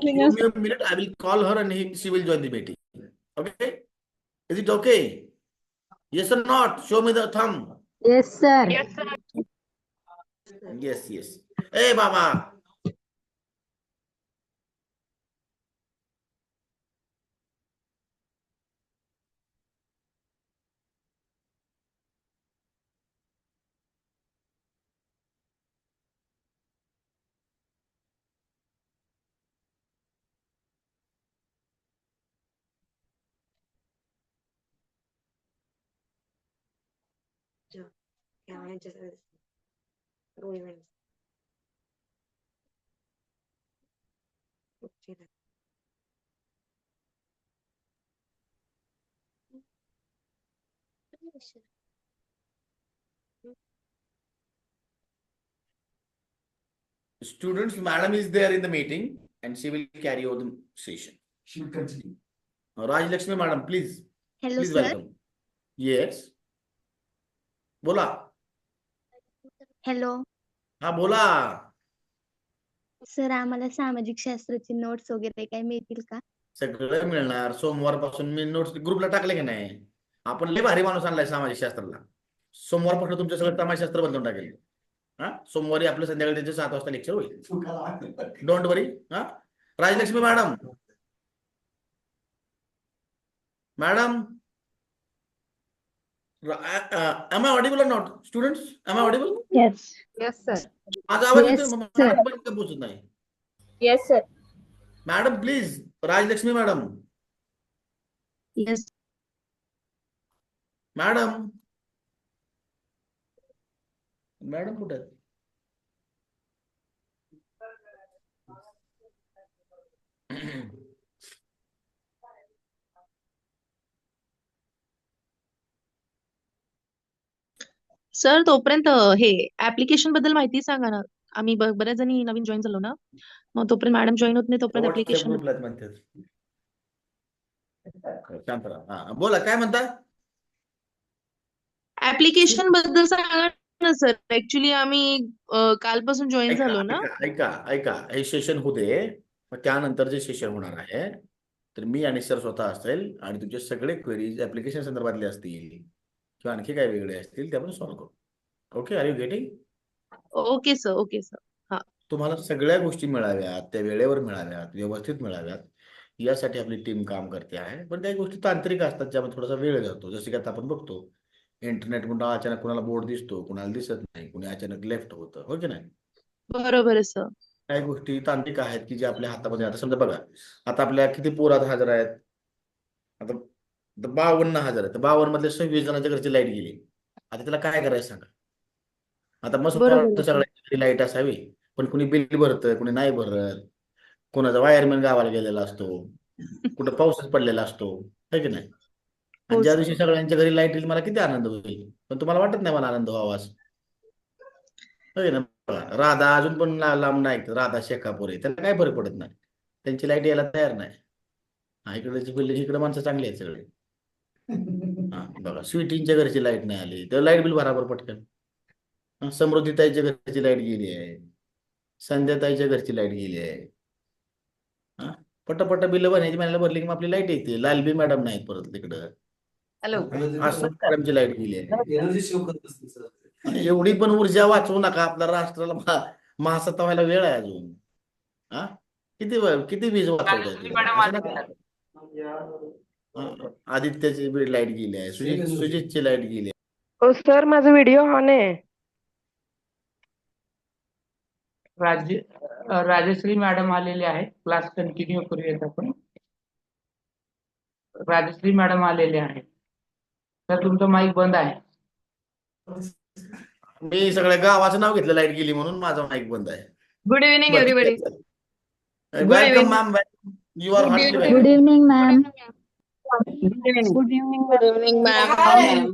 Give me a minute. I will call her and she will join the meeting. Okay? Is it okay? Yes or not? Show me the thumb. Yes, sir. Yes. Hey, Baba. Students, madam is there in the meeting and she will carry over the session. She will continue. Raj Lakshmi madam, please. Hello, Please sir. welcome. Yes. बोला. Hello हा बोला. Sir आम्हाला सामाजिक शास्त्राची notes वगैरे काय मिळतील का? सगळं मिळणार सोमवारपासून मी नोट्स ग्रुपला टाकले की नाही आपण लय भारी माणूस आणलाय सामाजिक शास्त्राला सोमवारपासून तुमचं सगळं समाजशास्त्र बदलून टाकेल सोमवारी आपलं संध्याकाळी त्यांचे 7 वाजता लेक्चर होईल don't worry Rajalakshmi madam am I audible or not? Students, am I audible? Yes. Yes, sir. माझा आवाज Yes, येतोय sir. मॅडम पोहोचत नाही Yes, sir. Madam please Rajalakshmi madam yes madam कुठे आहेत सर तोपर्यंत हे ऍप्लिकेशन बद्दल माहिती सांगा ना आम्ही बऱ्याच जणी नवीन जॉईन झालो ना मग तोपर्यंत मॅडम जॉईन होत नाही तोपर्यंत व्हॉट्सअप ऍप्लिकेशन ग्रुपला आहेत म्हणतात शांत राहा बोला काय म्हणता ऍप्लिकेशन बद्दल सांगा ना सर ऍक्च्युली आम्ही कालपासून जॉईन झालो ना ऐका हे सेशन होते मग त्यानंतर जे सेशन होणार आहे तर मी आणि सर स्वतः असेल आणि तुमचे सगळे क्वेरीज ऍप्लिकेशन संदर्भातले असतील किंवा आणखी काय वेगळे असतील ते आपण सॉल्व्ह करू. Okay, are you getting? Okay sir, okay sir. तुम्हाला सगळ्या गोष्टी मिळाव्यात, त्या वेळेवर मिळाव्यात, व्यवस्थित मिळाव्यात, यासाठी आपली टीम काम करते आहे. पण काही गोष्टी तांत्रिक असतात ज्यामध्ये थोडासा वेळ जातो. जसे की आता आपण बघतो इंटरनेट म्हणून अचानक कुणाला बोर्ड दिसतो, कुणाला दिसत नाही, कुणी अचानक लेफ्ट होतं, हो की नाही? बरोबर आहे सर. काही गोष्टी तांत्रिक आहेत की जे आपल्या हातामध्ये. आता समजा बघा, आता आपल्या किती पोरात हजर आहेत? आता 52,000 आहेत. 52 मधले 26 जणांच्या घरची लाईट गेली. आता त्याला काय करायचं सांगा? आता मस्त बरोबर वाटतं आहे सर. सगळ्यांची लाईट असावी, पण कुणी बिल भरतं, कुणी नाही भरत, कोणाचा वायरमॅन गावाला गेलेला असतो, कुठं पाऊसच पडलेला असतो, है की नाही? आणि हो ज्या सर. दिवशी सगळ्यांच्या घरी लाईट येईल मला किती आनंद होईल, पण तुम्हाला वाटत नाही मला आनंद व्हावा असं, है ना? बघा, राधा अजून पण लांब नाही, राधा शेखापुरे, त्याला काय फरक पडत नाही, त्यांची लाईट यायला तयार नाही. हा, इकडची बिल्डिंग, इकडे माणसं चांगली आहेत सगळे. हा बघा, स्वीटींच्या घरची लाईट नाही आली तर लाईट बिल भराबर पटकन. समृद्धीताईच्या घरची लाईट गेली आहे, संध्याताईच्या घरची लाईट गेली आहे. हा, पटापट बिल भरायची म्हणायला भरली की मग आपली लाईट येते. लालबी मॅडम नाहीत परत तिकडं. हॅलो. असं मॅडमची लाईट गेली आहे. एनर्जी सेव्ह करत असते सर. आणि एवढी पण ऊर्जा वाचवू नका, आपल्या राष्ट्राला महासत्ता व्हायला वेळ आहे अजून. हा, किती वीज वाचवताय तुम्ही? असं नका. हा, आदित्यची लाईट गेली आहे, सुजितची लाईट गेली आहे. सर माझा व्हिडिओ ऑन आहे. राजश्री मॅडम आलेले आहेत. क्लास कंटिन्यू करूयात आपण. राजश्री मॅडम आलेले आहेत. तर तुमचं माईक बंद आहे. मी सगळ्या गावाचं नाव घेतलं लाईट गेली म्हणून, माझा माईक बंद आहे. Good evening everybody. Welcome ma'am, you are good evening ma'am. Good evening ma'am.